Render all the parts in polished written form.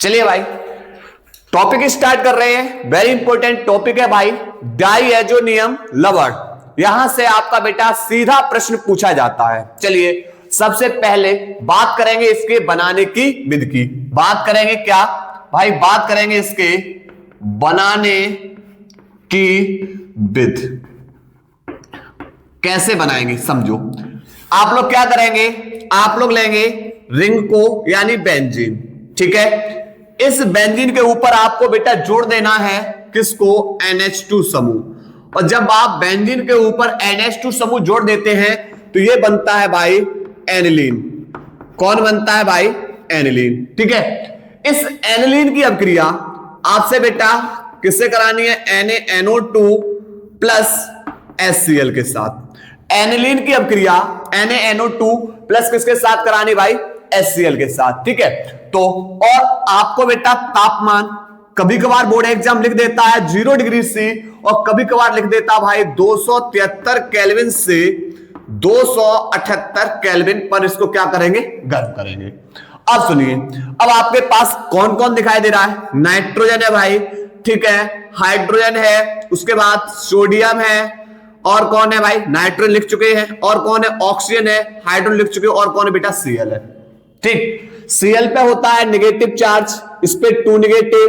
चलिए भाई topic start कर रहे हैं। वेरी इंपॉर्टेंट टॉपिक है भाई, डाइएजोनियम लवण। यहां से आपका बेटा सीधा प्रश्न पूछा जाता है। चलिए सबसे पहले बात करेंगे इसके बनाने की विधि की। बात करेंगे क्या भाई? बात करेंगे इसके बनाने की विधि। कैसे बनाएंगे समझो। आप लोग क्या करेंगे? आप लोग लेंगे रिंग को यानी बेंजीन, ठीक है। इस बेंजीन के ऊपर आपको बेटा जोड़ देना है किसको? NH2 समूह। और जब आप बेंजीन के ऊपर NH2 समूह जोड़ देते हैं तो यह बनता है भाई एनिलीन। कौन बनता है भाई? एनिलीन, ठीक है। इस एनिलीन की अभिक्रिया आपसे बेटा किससे करानी है? NaNO2 प्लस HCl के साथ। एनिलीन की अभिक्रिया NaNO2 प्लस किसके साथ करानी भाई? HCl के साथ, ठीक है। तो और आपको बेटा तापमान कभी कभार बोर्ड एग्जाम लिख देता है 0 डिग्री से और कभी कभार लिख देता भाई 273 केल्विन से 278 केल्विन पर इसको क्या करेंगे? गर्म करेंगे। अब सुनिए, अब आपके पास कौन कौन दिखाई दे रहा है? नाइट्रोजन है भाई, ठीक है, हाइड्रोजन है, उसके बाद सोडियम है, और कौन है भाई? नाइट्रोजन लिख चुके हैं, और कौन है? ऑक्सीजन है, हाइड्रोजन लिख चुके हैं, और कौन है बेटा? Cl है, ठीक। Cl पे होता है नेगेटिव चार्ज, इस पे 2 नेगेटिव,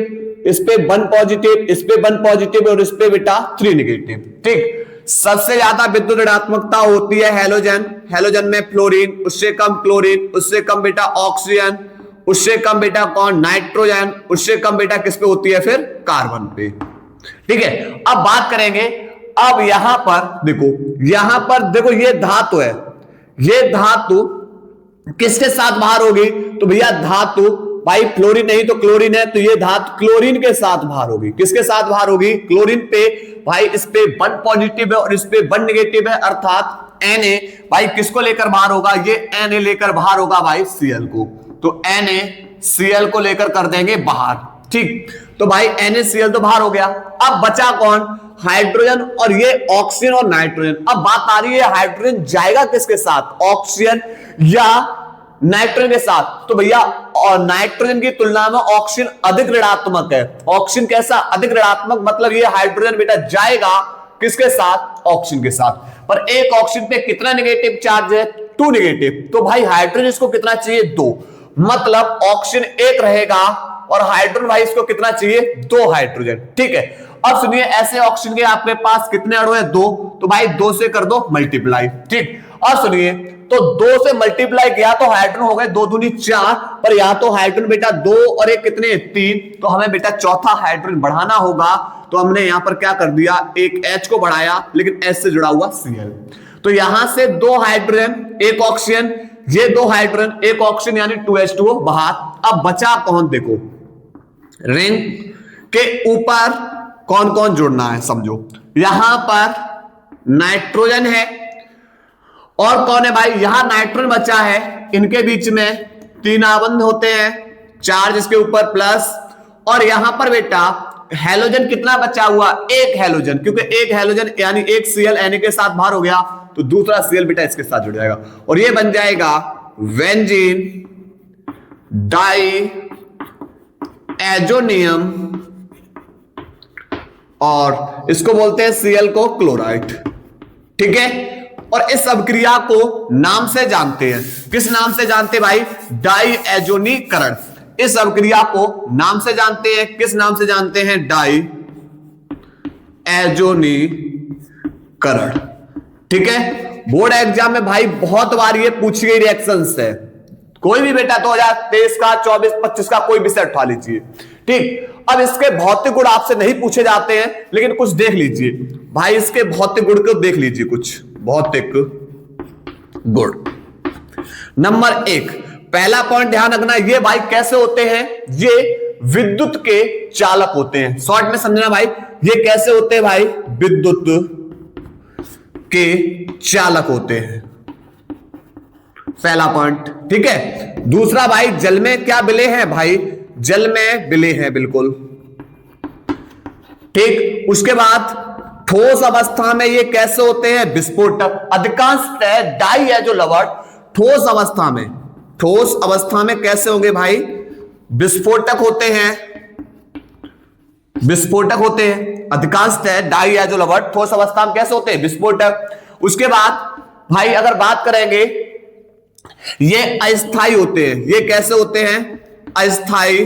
इस पे 1 पॉजिटिव, इस पे 1 पॉजिटिव और इस पे बेटा 3 नेगेटिव, ठीक। सबसे ज्यादा विद्युत ऋणात्मकता होती है हैलोजन। हैलोजन में फ्लोरीन, उससे कम क्लोरीन, उससे कम बेटा ऑक्सीजन, उससे कम बेटा कौन? नाइट्रोजन, उससे कम बेटा किस पे होती है फिर? कार्बन पे, ठीक है। अब बात करेंगे, अब यहां पर देखो ये धातु है, ये धातु किसके साथ बाहर होगी? तो भैया धातु भाई फ्लोरीन नहीं तो क्लोरीन है, तो ये धातु क्लोरीन के साथ बाहर होगी। किसके साथ बाहर होगी? क्लोरीन पे भाई। इस पे 1 पॉजिटिव है और इस पे 1 नेगेटिव है, अर्थात Na भाई किसको लेकर बाहर होगा? ये Na लेकर बाहर होगा भाई Cl को। तो NaCl को लेकर कर देंगे बाहर, ठीक। तो भाई NaCl तो बाहर हो गया। अब बचा कौन? हाइड्रोजन, और ये ऑक्सीजन और नाइट्रोजन। अब बात आ रही है हाइड्रोजन जाएगा किसके साथ? ऑक्सीजन या नाइट्रोजन के साथ? तो भैया और नाइट्रोजन की तुलना में ऑक्सीजन अधिक ऋणात्मक है। ऑक्सीजन कैसा? अधिक ऋणात्मक, मतलब ये हाइड्रोजन बेटा जाएगा किसके साथ? ऑक्सीजन के साथ। पर एक ऑक्सीजन पे कितना नेगेटिव चार्ज है? 2 नेगेटिव। तो भाई हाइड्रोजन इसको कितना चाहिए? 2, मतलब ऑक्सीजन 1 रहेगा और हाइड्रोजन भाई इसको कितना चाहिए? 2 हाइड्रोजन, ठीक है। अब सुनिए, ऐसे ऑक्सीजन के आपके पास कितने अणु है? 2। तो भाई 2 से कर दो मल्टीप्लाई, ठीक। अब सुनिए, तो 2 से मल्टीप्लाई किया तो हाइड्रोजन हो गए 2 दूनी 4, पर यहां तो हाइड्रोजन बेटा 2 और 1 कितने? 3। तो हमें बेटा चौथा हाइड्रोजन बढ़ाना होगा। तो हमने यहां पर क्या कर दिया? एक H को बढ़ाया, लेकिन H से जुड़ा हुआ Cl। तो यहां से 2 हाइड्रोजन, 1 ऑक्सीजन, ये 2 हाइड्रोजन, 1 ऑक्सीजन यानी 2H2O बाहर। अब बचा कौन? देखो रिंग के ऊपर कौन कौन जुड़ना है समझो। यहां पर नाइट्रोजन है, और कौन है भाई? यहां नाइट्रोजन बचा है, इनके बीच में 3 आबंध होते हैं, चार्ज इसके ऊपर प्लस। और यहां पर बेटा हैलोजन कितना बचा हुआ? 1 हैलोजन, क्योंकि 1 हैलोजन यानी 1 Cl Na के साथ बाहर हो गया, तो दूसरा Cl बेटा इसके साथ जुड़ जाएगा और ये बन जाएगा बेंजीन डाइएजोनियम, और इसको बोलते हैं Cl को क्लोराइड, ठीक है। और इस अभिक्रिया को नाम से जानते हैं। किस नाम से जानते हैं भाई? डाइएजोनीकरण। इस अभिक्रिया को नाम से जानते हैं। किस नाम से जानते हैं? डाइएजोनीकरण, ठीक है। बोर्ड एग्जाम में भाई बहुत बार ये पूछी गई रिएक्शंस है। कोई भी बेटा 2023 का, 24, 25 का कोई विषय उठा लीजिए, ठीक। अब इसके भौतिक गुण आपसे नहीं पूछे जाते हैं, लेकिन कुछ देख लीजिए भाई, इसके भौतिक गुण को देख लीजिए। कुछ भौतिक गुण। नंबर 1, पहला पॉइंट ध्यान रखना, ये भाई कैसे होते हैं? ये विद्युत के चालक होते हैं। शॉर्ट में समझना भाई, ये कैसे होते हैं भाई? विद्युत के चालक होते हैं, पहला पॉइंट, ठीक है। दूसरा भाई, जल में क्या मिले हैं भाई? जल में मिले हैं, बिल्कुल ठीक। उसके बाद ठोस अवस्था में ये कैसे होते हैं? विस्फोटक। अधिकांश डाई है जो लवण ठोस अवस्था में कैसे होंगे भाई? विस्फोटक होते हैं, विस्फोटक होते हैं अधिकांशतः डाईएजो लवण ठोस अवस्था में कैसे होते हैं, विस्फोटक। उसके बाद भाई अगर बात करेंगे ये अस्थाई होते हैं, ये कैसे होते हैं, अस्थाई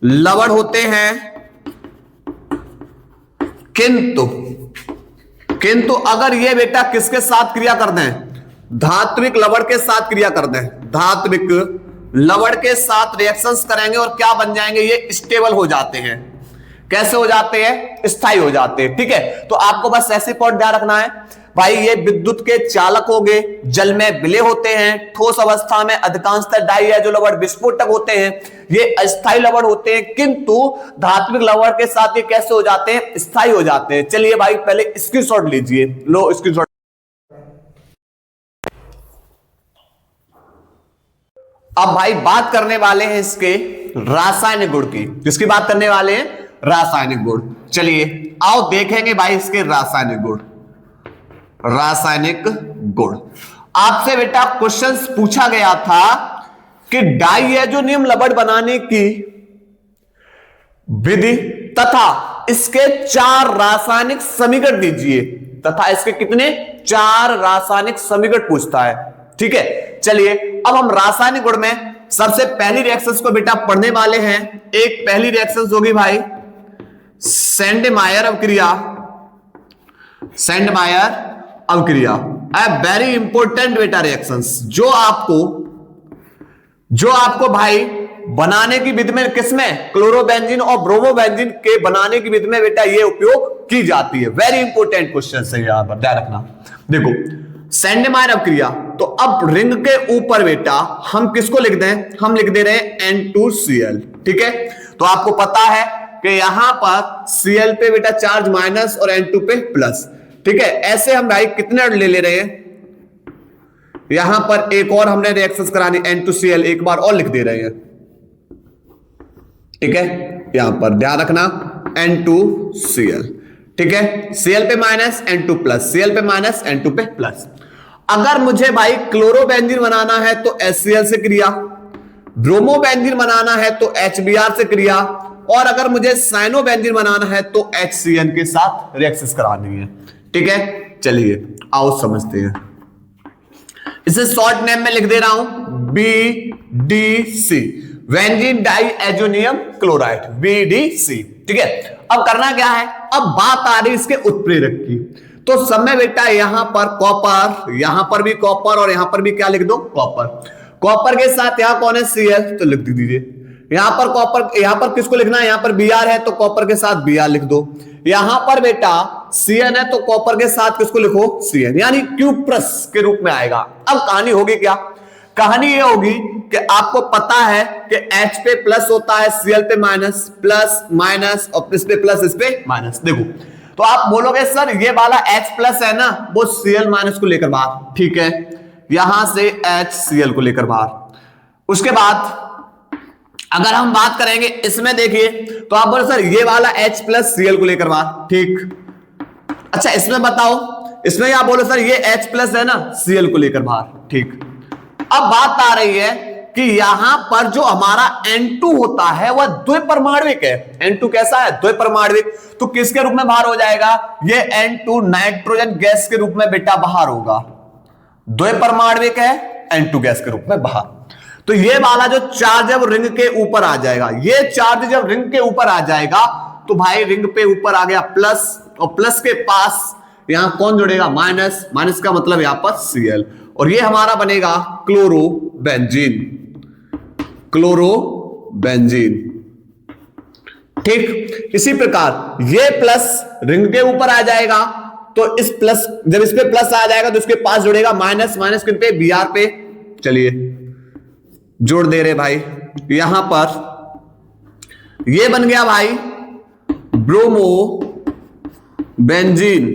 लवण होते हैं। किंतु अगर ये बेटा किसके साथ क्रिया कर दें, धात्विक लवण के साथ क्रिया कर दें, धात्विक लवण के साथ रिएक्शंस करेंगे और क्या बन जाएंगे, ये स्टेबल हो जाते हैं। कैसे हो जाते हैं, स्थायी हो जाते हैं। ठीक है, तो आपको बस ऐसे पॉइंट ध्यान रखना है भाई, ये विद्युत के चालक हो गए, जल में विलय होते हैं, ठोस अवस्था में अधिकांशतः डाईएजो लवण विस्फोटक होते हैं, ये अस्थायी लवण होते हैं, किंतु धात्विक लवण के साथ ये कैसे हो जाते हैं, स्थायी हो जाते हैं। चलिए भाई पहले स्क्रीनशॉट लीजिए, लो स्क्रीनशॉट। अब भाई बात करने वाले हैं इसके रासायनिक गुण की, किसकी बात करने वाले हैं, रासायनिक गुण। चलिए आओ देखेंगे भाई इसके रासायनिक गुण। रासायनिक गुण आपसे बेटा क्वेश्चंस पूछा गया था कि डाईएजोनियम लवण बनाने की विधि तथा इसके 4 रासायनिक समीकरण दीजिए, तथा इसके कितने, 4 रासायनिक समीकरण पूछता है। ठीक है, चलिए अब हम रासायनिक गुण में सबसे पहली रिएक्शंस को बेटा पढ़ने वाले हैं। एक पहली रिएक्शंस होगी भाई सेंडमायर अवक्रिया, सेंडमायर अवक्रिया, वेरी इंपॉर्टेंट बेटा रिएक्शंस, जो आपको भाई बनाने की विधि में, किसमें, क्लोरोबेंजीन और ब्रोमोबेंजीन के बनाने की विधि में बेटा ये उपयोग की जाती है। वेरी इंपॉर्टेंट क्वेश्चन है, यहां पर ध्यान रखना। देखो सेंडमायर अवक्रिया, तो अब रिंग के ऊपर बेटा हम किसको लिख दें, हम लिख दे रहे हैं N2Cl। ठीक है, तो आपको पता है कि यहां पर Cl पे बेटा चार्ज माइनस और N2 पे प्लस। ठीक है, ऐसे हम भाई कितने ले रहे हैं, यहां पर एक और हमने रिएक्शंस करानी, N2Cl एक बार और लिख दे रहे हैं। ठीक है, यहां पर ध्यान रखना N2Cl। ठीक है, Cl पे माइनस N2 प्लस, Cl पे माइनस N2 पे प्लस। अगर मुझे भाई क्लोरोबेंजीन बनाना है तो HCl से क्रिया, ब्रोमोबेंजीन बनाना है तो HBr से क्रिया, और अगर मुझे साइनोबेंजीन बनाना है तो HCN के साथ रिएक्शंस करानी है। ठीक है, चलिए आओ समझते हैं। इसे शॉर्ट नेम में लिख दे रहा हूं BDC, benzene diazonium chloride, BDC। ठीक है, अब करना क्या है, अब बात आ रही इसके उत्प्रेरक की। तो समय बेटा यहां पर कॉपर, यहां पर भी कॉपर और यहां पर भी क्या लिख दो, कॉपर। कॉपर के साथ यहां कौन है, Cl, तो लिख दीजिए। यहां पर कॉपर, यहां पर किसको लिखना है, यहां पर Br है तो कॉपर के साथ Br लिख दो। यहां पर बेटा Cn है तो कॉपर के साथ किसको लिखो, Cn, यानी क्यूप्रस के रूप में आएगा। अब कहानी होगी क्या, कहानी ये होगी कि आपको पता है कि H पे प्लस होता है, Cl पे माइनस, प्लस माइनस, और इस पे प्लस इस पे माइनस। देखो तो आप बोलोगे सर ये वाला H प्लस है ना, वो Cl माइनस को लेकर बाहर। ठीक है, यहां से HCl को लेकर बाहर। उसके बाद अगर हम बात करेंगे इसमें, देखिए तो आप बोलो सर ये वाला H प्लस Cl को लेकर बाहर। ठीक, अच्छा इसमें बताओ, इसमें आप बोलो सर ये H प्लस है ना, Cl को लेकर बाहर। ठीक, अब बात आ रही है कि यहां पर जो हमारा N2 होता है वह द्विपरमाणविक है। N2 कैसा है, द्विपरमाणविक, तो किसके रूप में बाहर हो जाएगा, ये N2 नाइट्रोजन गैस के रूप में बेटा बाहर होगा। द्विपरमाणविक है, N2 गैस के रूप में बाहर। तो ये वाला जो चार्ज है वो रिंग के ऊपर आ जाएगा। ये चार्ज जब रिंग के ऊपर आ जाएगा तो भाई रिंग पे ऊपर आ गया प्लस, और प्लस के पास यहां कौन जुड़ेगा, माइनस, माइनस का मतलब यहां पर Cl, और ये हमारा बनेगा क्लोरोबेंजीन, क्लोरोबेंजीन। ठीक, इसी प्रकार ये प्लस रिंग के ऊपर आ जाएगा, तो इस प्लस, जब इस पे प्लस आ जाएगा तो इसके पास जुड़ेगा माइनस, माइनस किन पे, Br पे। चलिए जोड़ दे रहे भाई, यहां पर ये बन गया भाई ब्रोमो बेंजीन।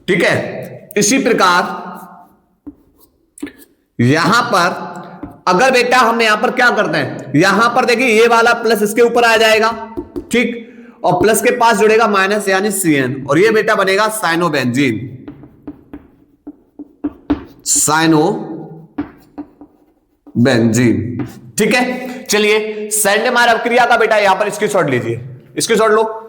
ठीक है, इसी प्रकार यहां पर अगर बेटा हम यहां पर क्या करते हैं, यहां पर देखिए ये वाला प्लस इसके ऊपर आ जाएगा। ठीक, और प्लस के पास जुड़ेगा माइनस यानी Cn, और ये बेटा बनेगा साइनोबेंजीन, साइनो बेंजीन। ठीक है, चलिए सैंडेमायर अपक्रिया का बेटा यहां पर स्क्रीनशॉट लीजिए, स्क्रीनशॉट लो।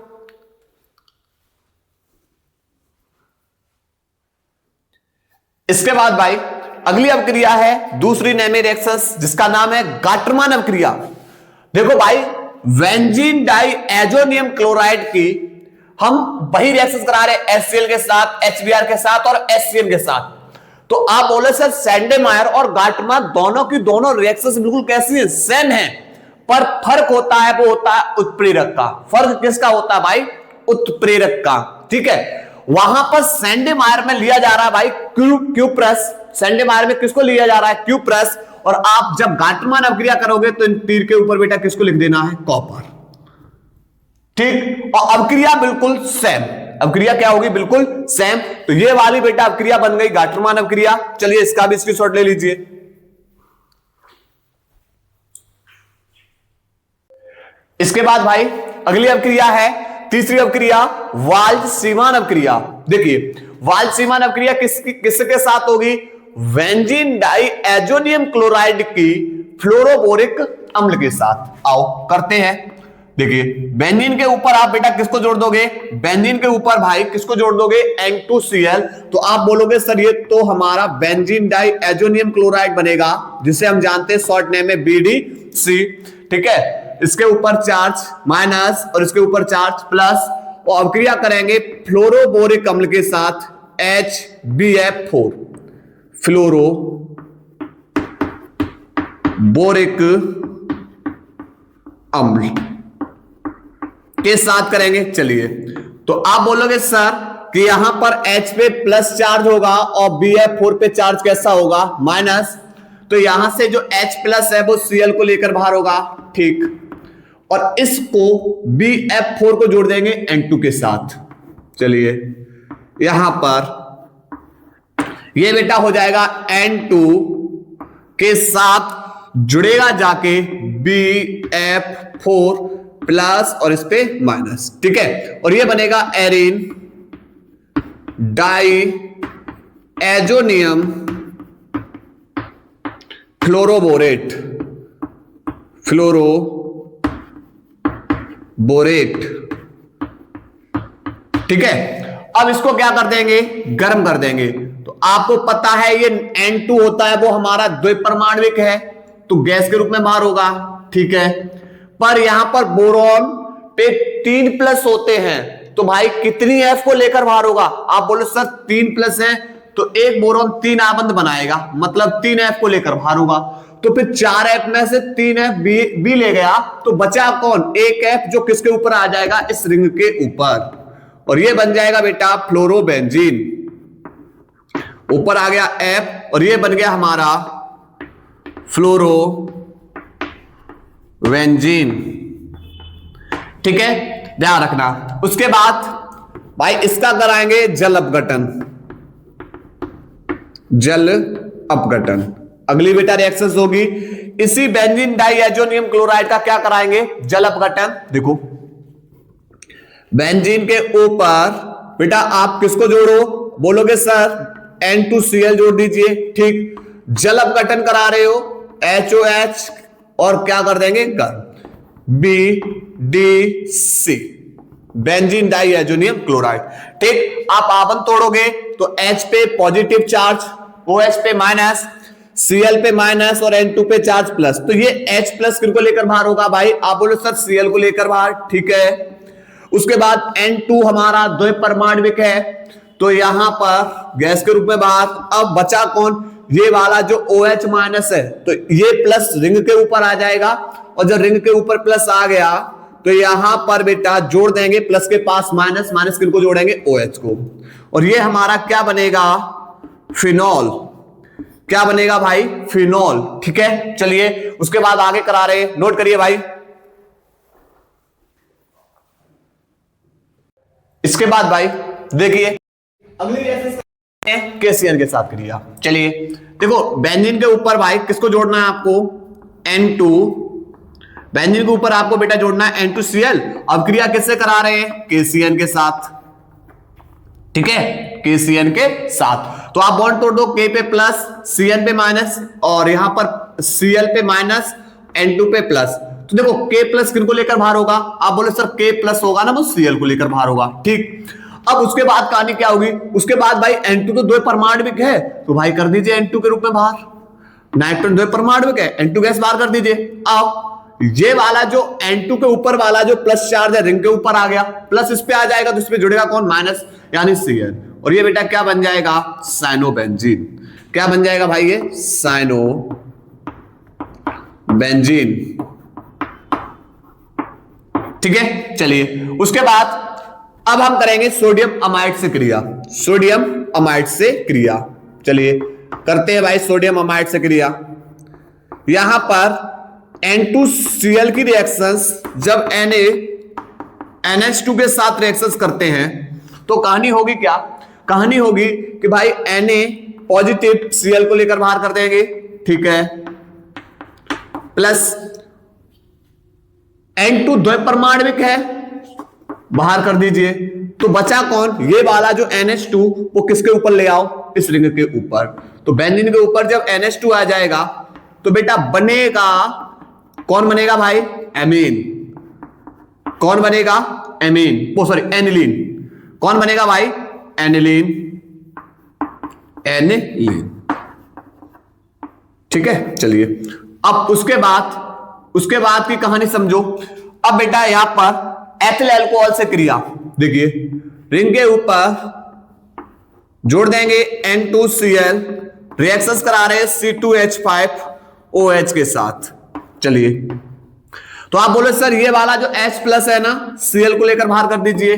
इसके बाद भाई अगली अपक्रिया है दूसरी नेमी रिएक्शंस जिसका नाम है गाटरमान अपक्रिया। देखो भाई बेंजीन डाई एजोनियम क्लोराइड की हम वही रिएक्शंस करा रहे हैं HCl के साथ, HBr के साथ और HCl के साथ। तो आप बोले सर सैंडेमायर और गाटरमान दोनों की दोनों रिएक्शंस बिल्कुल कैसी है, सेम है, पर फर्क होता है वो होता है उत्प्रेरक का। फर्क किसका होता है भाई, उत्प्रेरक का। ठीक है, वहां पर सैंडेमायर में लिया जा रहा है भाई क्यूप्रस, सैंडेमायर में किसको लिया जा रहा है, क्यूप्रस। और आप जब गाटरमान अपक्रिया करोगे तो इन तीर के ऊपर बेटा किसको लिख देना है, कॉपर। ठीक, और अपक्रिया बिल्कुल सेम, अपक्रिया क्या होगी, बिल्कुल सेम। तो ये वाली बेटा अपक्रिया बन गई गाटरमान अपक्रिया। चलिए इसका भी स्क्रीनशॉट ले लीजिए। इसके बाद भाई अगली अपक्रिया है तीसरी अपक्रिया वाल्ड-सीमान अपक्रिया। देखिए वाल्ड-सीमान अपक्रिया किसके साथ होगी, बेंजीन डाई एजोनियम क्लोराइड की फ्लोरोबोरिक अम्ल के साथ। आओ करते हैं। देखिए बेंजीन के ऊपर आप बेटा किसको जोड़ दोगे, बेंजीन के ऊपर भाई किसको जोड़ दोगे, N2Cl। तो आप बोलोगे सर ये तो हमारा बेंजीन डाई एजोनियम क्लोराइड बनेगा जिसे हम जानते हैं शॉर्ट नेम में BDC। ठीक है, इसके ऊपर चार्ज माइनस और इसके ऊपर चार्ज प्लस, और अपक्रिया करेंगे फ्लोरोबोरिक अम्ल के साथ HBF4, फ्लोरो बोरिक अम्ल के साथ करेंगे। चलिए तो आप बोलोगे सर कि यहां पर H पे प्लस चार्ज होगा और BF4 पे चार्ज कैसा होगा, माइनस। तो यहां से जो H प्लस है वो Cl को लेकर बाहर होगा। ठीक, और इसको BF4 को जोड़ देंगे N2 के साथ। चलिए यहां पर ये बेटा हो जाएगा N2 के साथ जुड़ेगा जाके BF4 प्लस और इस पे माइनस। ठीक है, और ये बनेगा arene diazonium fluoroborate, fluoroborate. ठीक है, अब इसको क्या कर देंगे, गर्म कर देंगे। तो आपको पता है ये N2 होता है वो हमारा द्विपरमाणविक है तो गैस के रूप में बाहर होगा। ठीक है, पर यहां पर बोरॉन पे 3 प्लस होते हैं तो भाई कितनी F को लेकर बाहर होगा, आप बोलो सर 3 प्लस है तो एक बोरॉन 3 आबंध बनाएगा, मतलब 3 F को लेकर बाहर होगा। तो फिर 4 F में से 3 F बी ले गया तो बचा कौन, एक F जो किसके ऊपर आ जाएगा, इस रिंग के ऊपर, और ये बन जाएगा बेटा फ्लोरोबेंजीन। ऊपर आ गया F और ये बन गया हमारा फ्लोरोबेंजीन। ठीक है, ध्यान रखना। उसके बाद भाई इसका कराएंगे जल अपघटन, जल अपघटन। अगली बेटा रिएक्शंस होगी इसी बेंजीन डाइएजोनियम क्लोराइड का क्या कराएंगे, जल अपघटन। देखो बेंजीन के ऊपर बेटा आप किसको जोड़ो, बोलोगे सर N2Cl जोड़ दीजिए। ठीक, जल अपघटन करा रहे हो HOH और क्या कर देंगे, BDC, बेंजीन डाइएजोनियम क्लोराइड। ठीक, आप आबंध तोड़ोगे तो H पे पॉजिटिव चार्ज, OH पे माइनस, Cl पे माइनस और N2 पे चार्ज प्लस। तो ये H प्लस किनको लेकर बाहर होगा भाई, आप बोलो सर Cl को लेकर बाहर। ठीक है, उसके बाद N2 हमारा द्विपरमाणविक है तो यहां पर गैस के रूप में बाहर। अब बचा कौन, ये वाला जो OH माइनस है तो ये प्लस रिंग के ऊपर आ जाएगा, और जब रिंग के ऊपर प्लस आ गया तो यहां पर बेटा जोड़ देंगे प्लस के पास माइनस, माइनस किनको जोड़ेंगे, OH को, और ये हमारा क्या बनेगा, फिनॉल। क्या बनेगा भाई, फिनॉल। ठीक है, चलिए उसके बाद आगे करा रहे, नोट करिए भाई। इसके बाद भाई देखिए अगली KCl के साथ क्रिया। चलिए देखो बेंजीन के ऊपर भाई किसको जोड़ना है आपको, N2, बेंजीन के ऊपर आपको बेटा जोड़ना है N2Cl। अब क्रिया किससे करा रहे हैं, KCl के साथ। ठीक है, KCl के साथ। तो आप बॉन्ड तोड़ दो, K पे प्लस Cl पे माइनस, और यहां पर Cl पे माइनस N2 पे प्लस। तो देखो K प्लस किनको लेकर बाहर होगा, आप बोले सर K प्लस होगा ना, वो Cl को लेकर बाहर होगा। ठीक, अब उसके बाद कहानी क्या होगी, उसके बाद भाई N2 तो दो परमाणविक है, तो भाई कर दीजिए N2 के रूप में बाहर। नाइट्रोजन दो परमाणविक है, N2 गैस बाहर कर दीजिए। आओ ये वाला जो N2 के ऊपर वाला जो प्लस चार्ज है रिंग के ऊपर आ गया, प्लस इस पे आ जाएगा, तो इस पे जुड़ेगा कौन, माइनस, यानी Cl, और ये बेटा क्या बन जाएगा, साइनोबेंजीन। क्या बन जाएगा भाई, ये साइनोबेंजीन। ठीक है, चलिए उसके बाद अब हम करेंगे सोडियम अमाइड से क्रिया। सोडियम अमाइड से क्रिया, चलिए करते हैं भाई सोडियम अमाइड से क्रिया। यहां पर N2Cl की रिएक्शंस जब NH2 के साथ रिएक्शंस करते हैं तो कहानी होगी क्या, कहानी होगी कि भाई Na पॉजिटिव Cl को लेकर बाहर कर देंगे, ठीक है, प्लस N2 द्विपरमाणविक है, बाहर कर दीजिए, तो बचा कौन, ये वाला जो NH2 वो किसके ऊपर ले आओ, इस रिंग के ऊपर। तो बेंजीन के ऊपर जब NH2 आ जाएगा तो बेटा बनेगा, कौन बनेगा भाई, एमीन। कौन बनेगा, एमीन, वो सॉरी एनिलीन। कौन बनेगा भाई, एनिलीन, एनिलीन। ठीक है, चलिए अब उसके बाद की कहानी समझो। अब बेटा यहां पर एथिल अल्कोहल से क्रिया, देखिए रिंग के ऊपर जोड़ देंगे N2Cl, रिएक्शंस करा रहे C2H5OH के साथ। चलिए तो आप बोले सर ये वाला जो H प्लस है ना, Cl को लेकर बाहर कर दीजिए,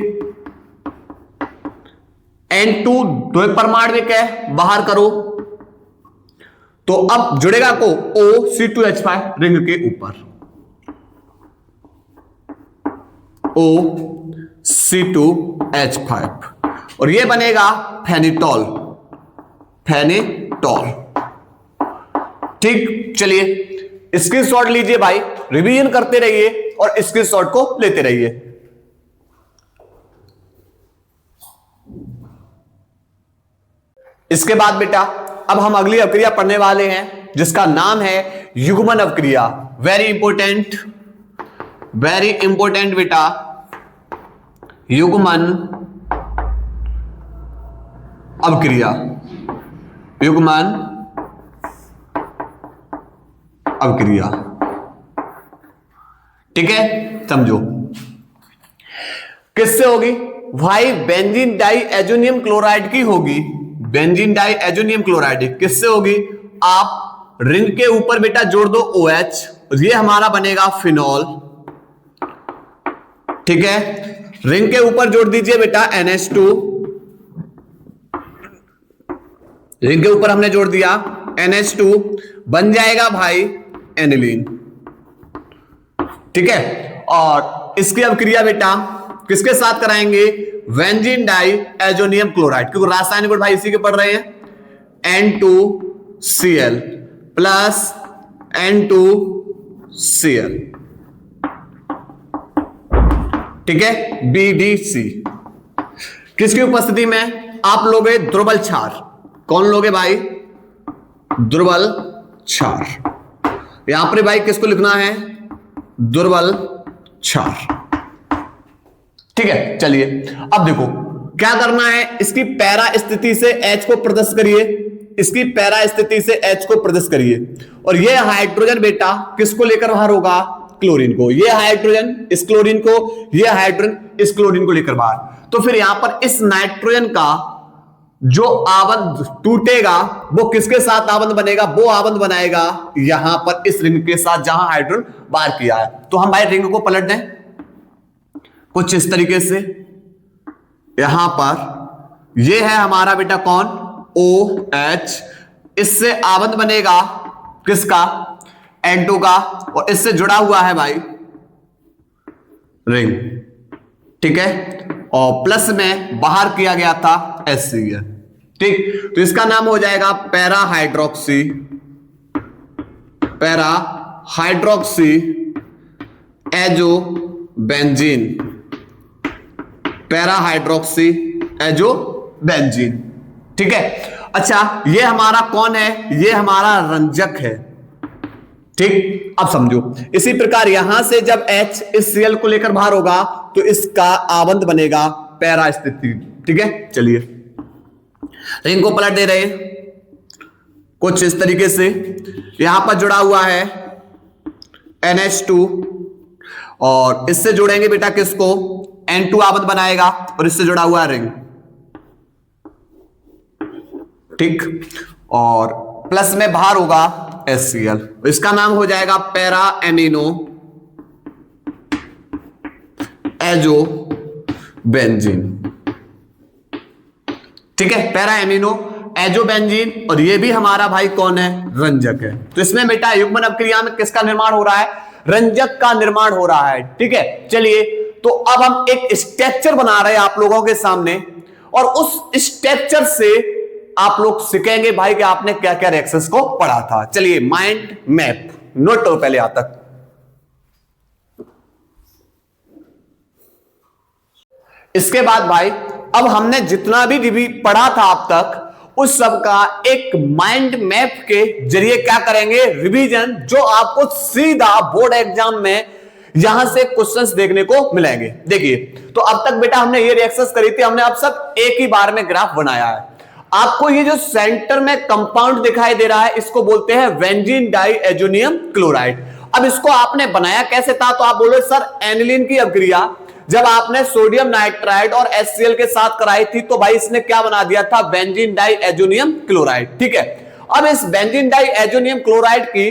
N2 द्विपरमाणविक है, बाहर करो, तो अब जुड़ेगा को O C2H5 रिंग के ऊपर, O C2H5, और ये बनेगा फेनिटॉल, फेनिटॉल। ठीक, चलिए स्क्रीनशॉट लीजिए भाई, रिवीजन करते रहिए और स्क्रीनशॉट को लेते रहिए। इसके बाद बेटा अब हम अगली अवक्रिया पढ़ने वाले हैं जिसका नाम है युग्मन अवक्रिया। वेरी इंपोर्टेंट बेटा, युग्मन अवक्रिया, युग्मन अवक्रिया। ठीक है, समझो किससे होगी भाई, बेंजीन डाई एजोनियम क्लोराइड की होगी, बेंजीन डाई एजोनियम क्लोराइड किससे होगी, आप रिंग के ऊपर बेटा जोड़ दो OH, ये हमारा बनेगा फिनॉल। ठीक है, रिंग के ऊपर जोड़ दीजिए बेटा NH2, रिंग के ऊपर हमने जोड़ दिया NH2, बन जाएगा भाई एनिलीन। ठीक है, और इसकी अवक्रिया बेटा किसके साथ कराएंगे, बेंजीन डाई एजोनियम क्लोराइड, क्योंकि रासायनिक गुण भाई इसी के पढ़ रहे हैं, N2Cl प्लस N2Cl। ठीक है, BDC। किसकी उपस्थिति में आप लोगे द्रुबल क्षार, कौन लोगे भाई, द्रुबल क्षार। यहां पर भाई किसको लिखना है, दुर्बल क्षार। ठीक है, चलिए अब देखो क्या करना है, इसकी पैरा स्थिति से H को प्रदर्शित करिए, इसकी पैरा स्थिति से H को प्रदर्शित करिए, और ये हाइड्रोजन बेटा किसको लेकर बाहर होगा, क्लोरीन को। ये हाइड्रोजन इस क्लोरीन को, ये हाइड्रोजन इस क्लोरीन को लेकर बाहर। तो फिर यहां पर इस नाइट्रोजन का जो आबंध टूटेगा वो किसके साथ आबंध बनेगा, वो आबंध बनाएगा यहां पर इस रिंग के साथ जहां हाइड्रोजन बाहर किया है। तो हम भाई रिंग को पलट दें कुछ इस तरीके से, यहां पर ये है हमारा बेटा कौन, OH, इससे आबंध बनेगा किसका, N2 का, और इससे जुड़ा हुआ है भाई रिंग। ठीक है, और प्लस में बाहर किया गया था HCl। ठीक, तो इसका नाम हो जाएगा para hydroxy azobenzene, para hydroxy azobenzene. ठीक है, अच्छा ये हमारा कौन है, ये हमारा रंजक है। ठीक, अब समझो इसी प्रकार यहां से जब H इस Cl को लेकर बाहर होगा तो इसका आबंध बनेगा पैरा स्थिति। ठीक है, चलिए रिंग को पलट दे रहे कुछ इस तरीके से। यहां पर जुड़ा हुआ है NH2 और इससे जोड़ेंगे बेटा किसको, N2 आबंध बनाएगा और इससे जुड़ा हुआ है रिंग। ठीक, और प्लस में बाहर होगा HCl, इसका नाम हो जाएगा पैरा एमिनो एजो बेंजीन। ठीक है, पैरा एमिनो एजो बेंजीन, और ये भी हमारा भाई कौन है, रंजक है। तो इसमें बेटा युग्मन अपक्रिया में किसका निर्माण हो रहा है, रंजक का निर्माण हो रहा है। ठीक है, चलिए तो अब हम एक स्ट्रक्चर बना रहे हैं आप लोगों के सामने, और उस स्ट्रक्चर से आप लोग सीखेंगे भाई कि आपने क्या क्या रिएक्शंस को पढ़ा था। चलिए माइंड मैप नोट करो पहले यहां तक। इसके बाद भाई अब हमने जितना भी पढ़ा था अब तक उस सब का एक माइंड मैप के जरिए क्या करेंगे, रिवीजन, जो आपको सीधा बोर्ड एग्जाम में यहां से क्वेश्चंस देखने को मिलेंगे। देखिए तो अब तक बेटा हमने ये रिएक्शंस करी थी, हमने अब सब एक ही बार में ग्राफ बनाया है। आपको ये जो सेंटर में कंपाउंड दिखाई दे रहा है इसको बोलते हैं बेंजीन डाइएजोनियम क्लोराइड। अब इसको आपने बनाया कैसे था, तो आप बोलो सर एनिलीन की अभिक्रिया जब आपने सोडियम नाइट्राइड और HCl के साथ कराई थी तो भाई इसने क्या बना दिया था, बेंजीन डाइएजोनियम क्लोराइड। ठीक है, अब इस बेंजीन डाइएजोनियम क्लोराइड की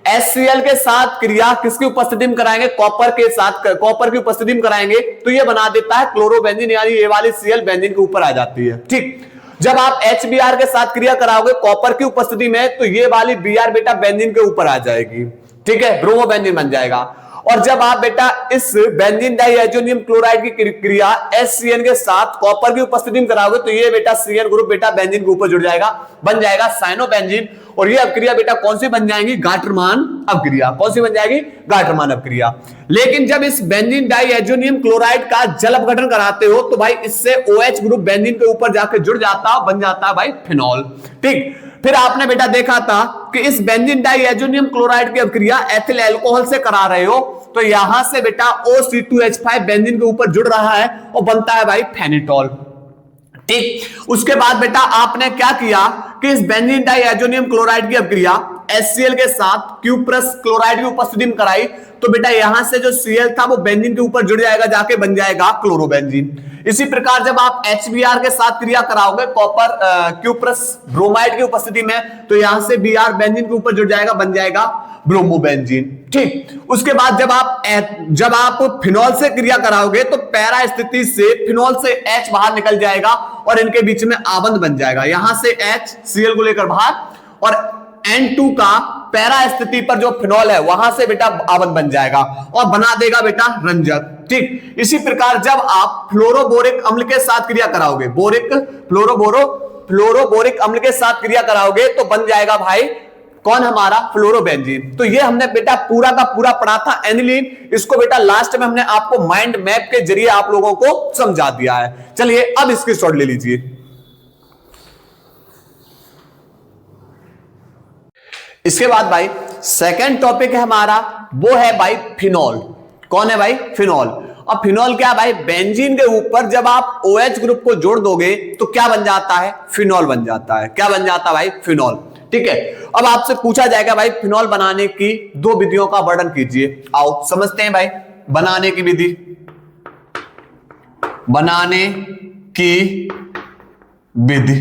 HCl के साथ क्रिया किसकी उपस्थिति में कराएंगे, कॉपर के साथ, कॉपर की उपस्थिति में कराएंगे तो ये बना देता है क्लोरोबेंजीन, यानी ये वाली Cl बेंजीन के ऊपर आ जाती है। ठीक, जब आप HBr के साथ क्रिया कराओगे कॉपर की उपस्थिति में तो ये वाली Br बेटा बेंजीन के ऊपर आ जाएगी। ठीक है, ब्रोमो बेंजीन बन जाएगा। और जब आप बेटा इस बेंजीन डाइएजोनियम क्लोराइड की क्रिया HCN के साथ कॉपर की उपस्थिति में कराओगे तो ये बेटा CN ग्रुप बेटा बेंजीन के ऊपर जुड़ जाएगा, बन जाएगा साइनोबेंजीन। और ये अपक्रिया बेटा कौन सी बन जाएगी, गाटरमान अपक्रिया। कौन सी बन जाएगी, गाटरमान अपक्रिया। लेकिन जब इस बेंजीन डाइएजोनियम क्लोराइड का जल अपघटन कराते हो तो भाई इससे OH ग्रुप बेंजीन के ऊपर जाकर जुड़ जाता है, बन जाता है भाई फिनॉल। ठीक, फिर आपने बेटा देखा था कि इस बेंजीन डाइएजोनियम क्लोराइड की अपक्रिया एथिल अल्कोहल से करा रहे हो तो यहां से बेटा OC2H5 बेंजीन के ऊपर जुड़ रहा है और बनता है भाई फेनिटॉल। ठीक, उसके बाद बेटा आपने क्या किया कि इस बेंजीन डाइएजोनियम क्लोराइड की अपक्रिया HCl के साथ क्यूप्रस क्लोराइड की उपस्थिति में कराई तो बेटा यहां से जो Cl था वो बेंजीन के ऊपर जुड़ जाएगा, जाके बन जाएगा क्लोरोबेंजीन। इसी प्रकार जब आप HBr के साथ क्रिया कराओगे कॉपर क्यूप्रस ब्रोमाइड की उपस्थिति में तो यहां से Br बेंजीन के ऊपर जुड़ जाएगा, बन जाएगा ब्रोमोबेंजीन। ठीक, उसके बाद जब आप फिनॉल से क्रिया कराओगे तो पैरा स्थिति से फिनॉल से H बाहर निकल जाएगा और इनके बीच में आबंध बन जाएगा। यहां से H Cl को लेकर बाहर और N2 का पैरा स्थिति पर जो फिनॉल है वहां से बेटा आबंध बन जाएगा और बना देगा बेटा रंजक। ठीक, इसी प्रकार जब आप फ्लोरोबोरिक अम्ल के साथ क्रिया कराओगे, फ्लोरोबोरिक अम्ल के साथ क्रिया कराओगे तो बन जाएगा भाई कौन, हमारा फ्लोरोबेंजीन। तो ये हमने बेटा पूरा का पूरा पढ़ा था एनिलीन। इसको बेटा लास्ट में हमने आपको माइंड मैप के जरिए आप लोगों को समझा दिया है। चलिए अब इसकी शॉट ले लीजिए। इसके बाद भाई सेकंड टॉपिक है हमारा, वो है भाई फिनॉल। कौन है भाई, फिनॉल। अब फिनॉल क्या भाई, बेंजीन के ऊपर जब आप OH ग्रुप को जोड़ दोगे तो क्या बन जाता है, फिनॉल बन जाता है। क्या बन जाता है भाई, फिनॉल। ठीक है, अब आपसे पूछा जाएगा भाई फिनॉल बनाने की दो विधियों का वर्णन कीजिए। आओ समझते हैं भाई बनाने की विधि। बनाने की विधि,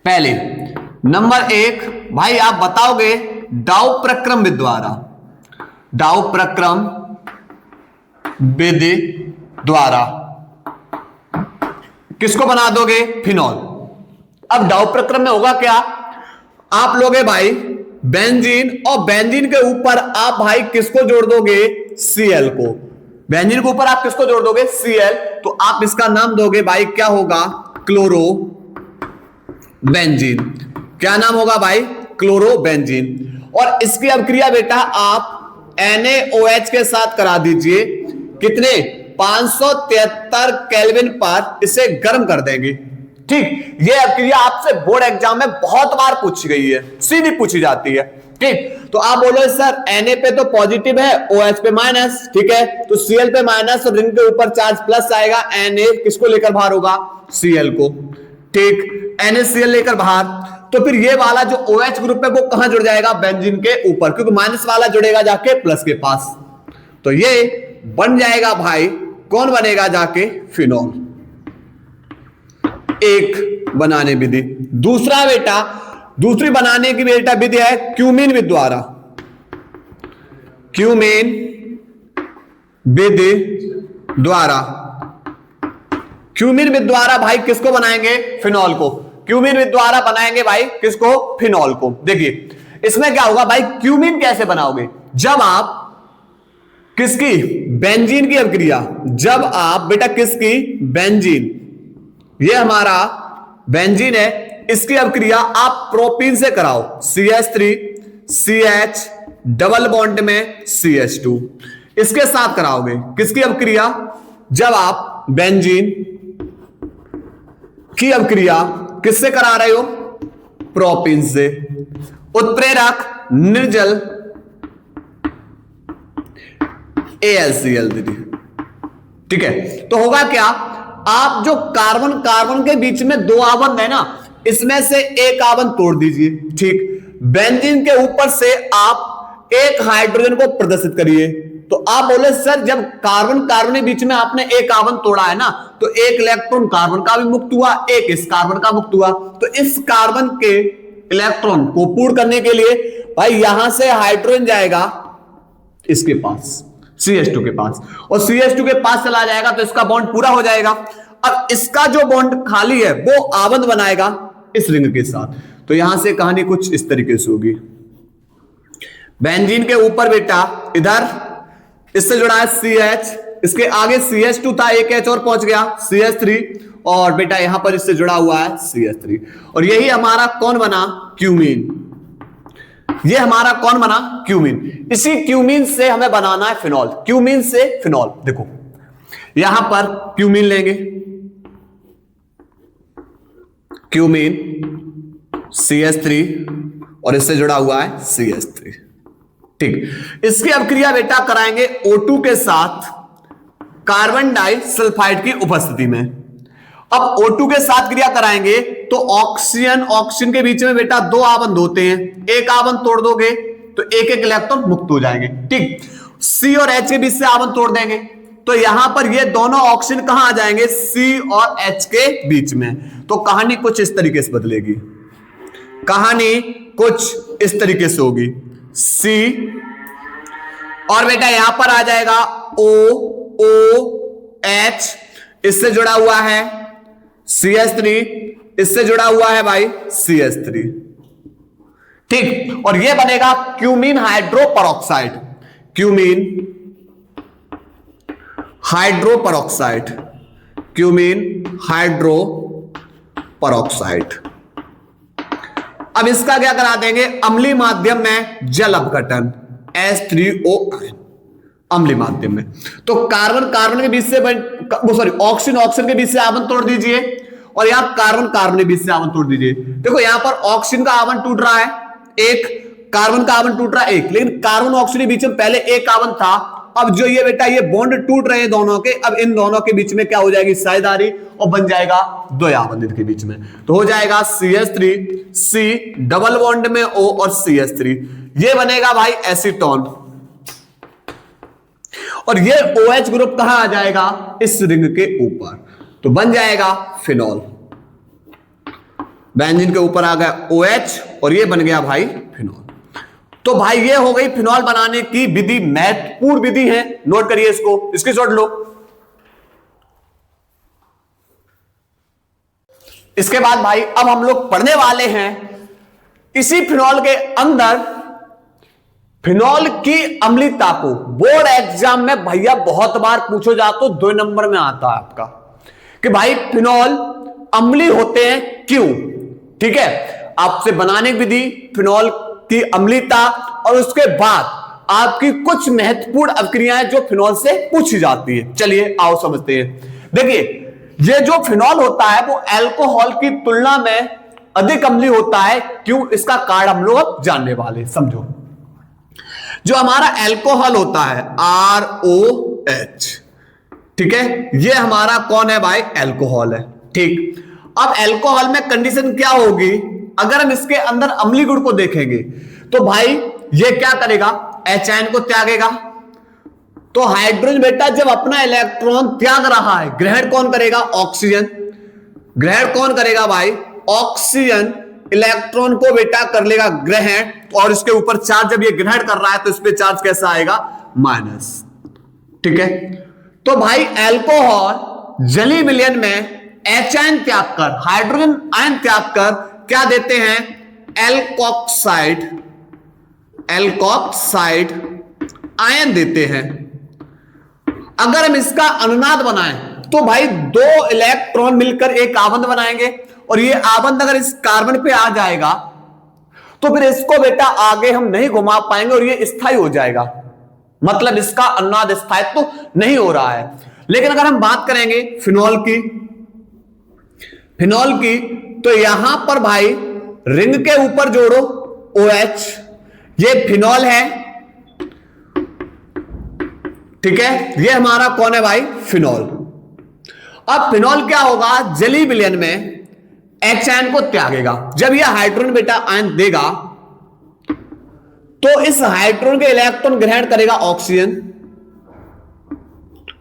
पहले नंबर 1 भाई आप बताओगे डाउ प्रक्रम विधि द्वारा, डाउ प्रक्रम विधि द्वारा किसको बना दोगे, फिनॉल। अब डाउ प्रक्रम में होगा क्या, आप लोगे भाई बेंजीन और बेंजीन के ऊपर आप भाई किसको जोड़ दोगे, Cl को। बेंजीन के ऊपर आप किसको जोड़ दोगे, Cl। तो आप इसका नाम दोगे भाई क्या होगा, क्लोरो बेंजीन। क्या नाम होगा भाई, क्लोरोबेंजीन। और इसकी अभिक्रिया बेटा आप NaOH के साथ करा दीजिए। कितने, 573 केल्विन पर इसे गर्म कर देंगे। ठीक, यह अभिक्रिया आपसे बोर्ड एग्जाम में बहुत बार पूछी गई है, सीधी पूछी जाती है। ठीक, तो आप बोलो सर Na पे तो पॉजिटिव है, OH पे माइनस, ठीक है, तो Cl पे माइनस और रिंग के ऊपर चार्ज प्लस आएगा। Na किसको लेकर बाहर होगा? Cl को, ठीक, NaCl लेकर बाहर, तो फिर ये वाला जो OH ग्रुप है वो कहां जुड़ जाएगा? बेंजीन के ऊपर, क्योंकि माइनस वाला जुड़ेगा जाके प्लस के पास, तो ये बन जाएगा भाई, कौन बनेगा जाके? फिनॉल। एक बनाने विधि। दूसरा बेटा, दूसरी बनाने की बेटा विधि है क्यूमीन विधि द्वारा। क्यूमीन विधि द्वारा, क्यूमीन विधि द्वारा भाई किसको बनाएंगे? फिनॉल को। क्यूमीन विधि द्वारा बनाएंगे भाई किसको? फिनॉल को। देखिए इसमें क्या होगा भाई, क्यूमीन कैसे बनाओगे? जब आप किसकी? बेंजीन की अभिक्रिया, जब आप बेटा किसकी? बेंजीन, ये हमारा बेंजीन है, इसकी अभिक्रिया आप प्रोपीन से कराओ, CH3 CH डबल बॉन्ड में CH2, इसके साथ कराओगे। किसकी अभिक्रिया? जब आप बेंजीन की अभिक्रिया किससे करा रहे हो? प्रोपीन से। उत्प्रेरक निर्जल AlCl, ठीक है, तो होगा क्या? आप जो कार्बन कार्बन के बीच में दो आबंध है ना, इसमें से एक आबंध तोड़ दीजिए, ठीक, बेंजीन के ऊपर से आप एक हाइड्रोजन को प्रदर्शित करिए। तो आप बोले सर जब कार्बन कार्बन के बीच में आपने एक आबंध तोड़ा है ना, तो एक इलेक्ट्रॉन कार्बन का भी मुक्त हुआ, एक इस कार्बन का मुक्त हुआ, तो इस कार्बन के इलेक्ट्रॉन को पूर्ण करने के लिए भाई यहां से हाइड्रोजन जाएगा इसके पास, CH2 के पास, और CH2 के पास चला जाएगा तो इसका बॉन्ड पूरा हो जाएगा। अब इसका जो बॉन्ड खाली है वो आबंध बनाएगा इस रिंग के साथ। तो यहां से कहानी कुछ इस तरीके से होगी। बेंजीन के ऊपर बेटा इधर इससे जुड़ा है CH, इसके आगे CH2 था, एक H और पहुंच गया CH3, और बेटा यहां पर इससे जुड़ा हुआ है CH3, और यही हमारा कौन बना? क्यूमीन। ये हमारा कौन बना? क्यूमीन। इसी क्यूमीन से हमें बनाना है फिनॉल। क्यूमीन से फिनॉल, देखो यहां पर क्यूमीन लेंगे, क्यूमीन CH3 और इससे जुड़ा हुआ है CH3, ठीक, इसकी अभिक्रिया बेटा कराएंगे O2 के साथ कार्बन डाइसल्फाइड की उपस्थिति में। अब O2 के साथ क्रिया कराएंगे तो ऑक्सीजन ऑक्सीजन के बीच में बेटा दो आबंध होते हैं, एक आबंध तोड़ दोगे तो एक एक इलेक्ट्रॉन मुक्त हो जाएंगे, ठीक, C और H के बीच से आबंध तोड़ देंगे तो यहां पर ये दोनों ऑक्सीजन कहां आ जाएंगे? C और H के बीच में। तो कहानी कुछ इस तरीके से बदलेगी, कहानी कुछ इस तरीके से होगी, C और बेटा यहां पर आ जाएगा OH, इससे जुड़ा हुआ है CH3, इससे जुड़ा हुआ है भाई CH3, ठीक, और ये बनेगा cumene hydroperoxide, cumene hydroperoxide, cumene hydroperoxide. अब इसका क्या करा देंगे? अम्लीय माध्यम में जल अपघटन, H3O अम्लीय माध्यम में। तो कार्बन कार्बन के बीच से ऑक्सीजन ऑक्सीजन के बीच से आबंध तोड़ दीजिए, और यहां कार्बन कार्बन के बीच से आबंध तोड़ दीजिए। देखो यहां पर ऑक्सीजन का आबंध टूट रहा है एक, कार्बन का आबंध टूट रहा है एक, लेकिन कार्बन ऑक्सीजन के बीच में पहले एक आबंध था। अब जो ये बेटा ये बॉन्ड टूट रहे हैं दोनों के, अब इन दोनों के बीच में क्या हो जाएगी? साझेदारी, और बन जाएगा दो आबंध के बीच में, तो हो जाएगा CH3 C डबल बॉन्ड में O और CH3, ये बनेगा भाई एसीटोन, और ये OH ग्रुप कहां आ जाएगा? इस रिंग के ऊपर, तो बन जाएगा फिनॉल। बेंजीन के ऊपर आ गया OH और ये बन गया भाई फिनॉल। तो भाई ये हो गई फिनॉल बनाने की विधि, महत्वपूर्ण विधि है, नोट करिए इसको, इसकी शॉट लो। इसके बाद भाई अब हम लोग पढ़ने वाले हैं इसी फिनॉल के अंदर फिनॉल की अम्लीयता को। बोर्ड एग्जाम में भैया बहुत बार पूछो जा तो 2 नंबर में आता है आपका कि भाई फिनॉल अम्लीय होते हैं क्यों, ठीक है, आपसे बनाने की विधि, फिनॉल की अम्लीयता, और उसके बाद आपकी कुछ महत्वपूर्ण अभिक्रियाएं जो फिनॉल से पूछी जाती है। चलिए आओ समझते हैं। देखिए ये जो फिनॉल होता है वो अल्कोहल की तुलना में अधिक अम्लीय होता है। क्यों? इसका कारण हम लोग अब जानने वाले, समझो। जो हमारा एल्कोहल होता है ROH, ठीक है, ये हमारा कौन है भाई? एल्कोहल है। ठीक, अब एल्कोहल में कंडीशन क्या होगी? अगर हम इसके अंदर अम्लीय गुण को देखेंगे तो भाई ये क्या करेगा? H को त्यागेगा। तो हाइड्रोजन बेटा जब अपना इलेक्ट्रॉन त्याग रहा है, ग्रहण कौन करेगा? ऑक्सीजन। ग्रहण कौन करेगा भाई? ऑक्सीजन इलेक्ट्रॉन को बेटा कर लेगा ग्रहण, और इसके ऊपर चार्ज जब ये ग्रहण कर रहा है तो इस पे चार्ज कैसा आएगा? माइनस। ठीक है, तो भाई एल्कोहल जलीय विलयन में H आयन त्याग कर, हाइड्रोजन आयन त्याग कर क्या देते हैं? एल्कोक्साइड, एल्कोक्साइड आयन देते हैं। अगर हम इसका अनुनाद बनाएं तो भाई दो इलेक्ट्रॉन मिलकर एक आबंध बनाएंगे, और ये आबंध अगर इस कार्बन पे आ जाएगा तो फिर इसको बेटा आगे हम नहीं घुमा पाएंगे और ये स्थायी हो जाएगा। मतलब इसका अनुनाद स्थायित्व तो नहीं हो रहा है। लेकिन अगर हम बात करेंगे फिनॉल की, फिनॉल की, तो यहां पर भाई रिंग के ऊपर जोड़ो OH, ये फिनॉल है। ठीक है, ये हमारा कौन है भाई? फिनॉल। अब फिनॉल क्या होगा? जलीय विलयन में H आयन को त्यागेगा। जब यह हाइड्रोजन बेटा आयन देगा तो इस हाइड्रोजन के इलेक्ट्रॉन ग्रहण करेगा ऑक्सीजन।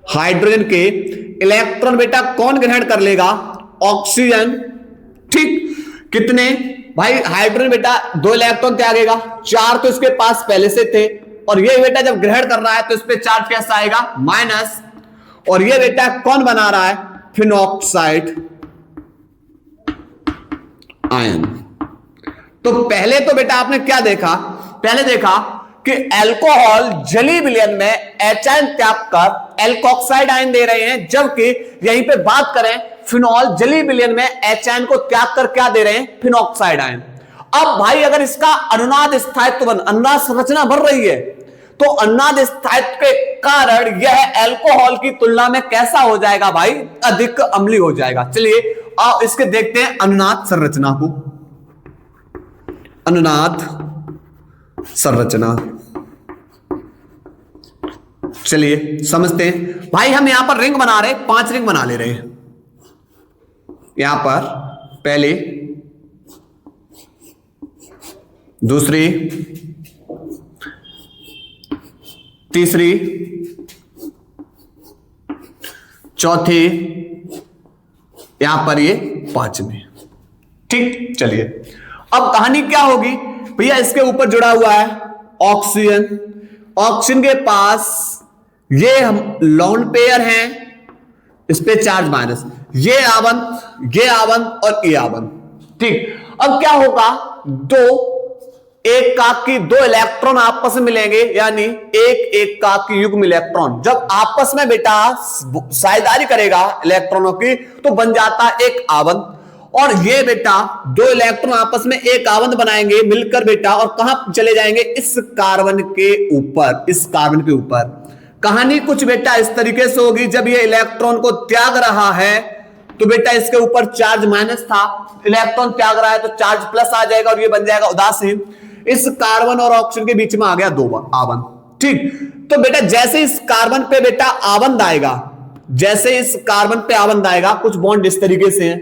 हाइड्रोजन के इलेक्ट्रॉन बेटा कौन ग्रहण कर लेगा? ऑक्सीजन। ठीक, कितने भाई? हाइड्रोजन बेटा 2 इलेक्ट्रॉन त्यागेगा, 4 तो इसके पास पहले से थे, और ये बेटा जब ग्रहण कर रहा है तो इस पे चार्ज कैसा आएगा? माइनस। और ये बेटा कौन बना रहा है? Phenoxide ion. तो पहले तो बेटा आपने क्या देखा? पहले देखा कि एल्कोहल जलीय विलयन में H आयन त्याग कर एल्कोक्साइड आयन दे रहे हैं, जबकि यहीं पे बात करें फिनॉल जलीय विलयन में H आयन को त्याग कर क्या दे रहे हैं? Phenoxide ion. अब भाई अगर इसका अनुनाद स्थायित्व अनुनाद संरचना बढ़ रही है तो अनुनाद स्थायित्व के कारण यह एल्कोहल की तुलना में कैसा हो जाएगा भाई? अधिक अम्लीय हो जाएगा। चलिए आओ इसके देखते हैं अनुनाद संरचना को। अनुनाद संरचना, चलिए समझते हैं। भाई हम यहां पर रिंग बना रहे, 5 रिंग बना ले रहे हैं। यहां पर पहली, दूसरी, तीसरी, चौथी, यहां पर ये 5वीं। ठीक, चलिए अब कहानी क्या होगी भैया? इसके ऊपर जुड़ा हुआ है ऑक्सीजन। ऑक्सीजन के पास ये हम लोन पेयर हैं, इस पे चार्ज माइनस, ये आबंध और ये आबंध। ठीक, अब क्या होगा? एक काक की 2 इलेक्ट्रॉन आपस में मिलेंगे, यानी एक काक की युग्म इलेक्ट्रॉन जब आपस में बेटा साझेदारी करेगा इलेक्ट्रॉनों की तो बन जाता है एक आबंध। और ये बेटा 2 इलेक्ट्रॉन आपस में एक आबंध बनाएंगे मिलकर बेटा, और कहां चले जाएंगे? इस कार्बन के ऊपर, इस कार्बन के ऊपर। कहानी कुछ बेटा इस तरीके से होगी, जब ये इलेक्ट्रॉन को त्याग रहा है तो बेटा इसके ऊपर चार्ज माइनस था, इलेक्ट्रॉन त्याग रहा है तो चार्ज प्लस आ जाएगा और ये बन जाएगा उदासीन। इस कार्बन और ऑक्सीजन के बीच में आ गया 2 आबंध। ठीक, तो बेटा जैसे इस कार्बन पे बेटा आबंध आएगा, जैसे इस कार्बन पे आबंध आएगा, कुछ बॉन्ड इस तरीके से हैं,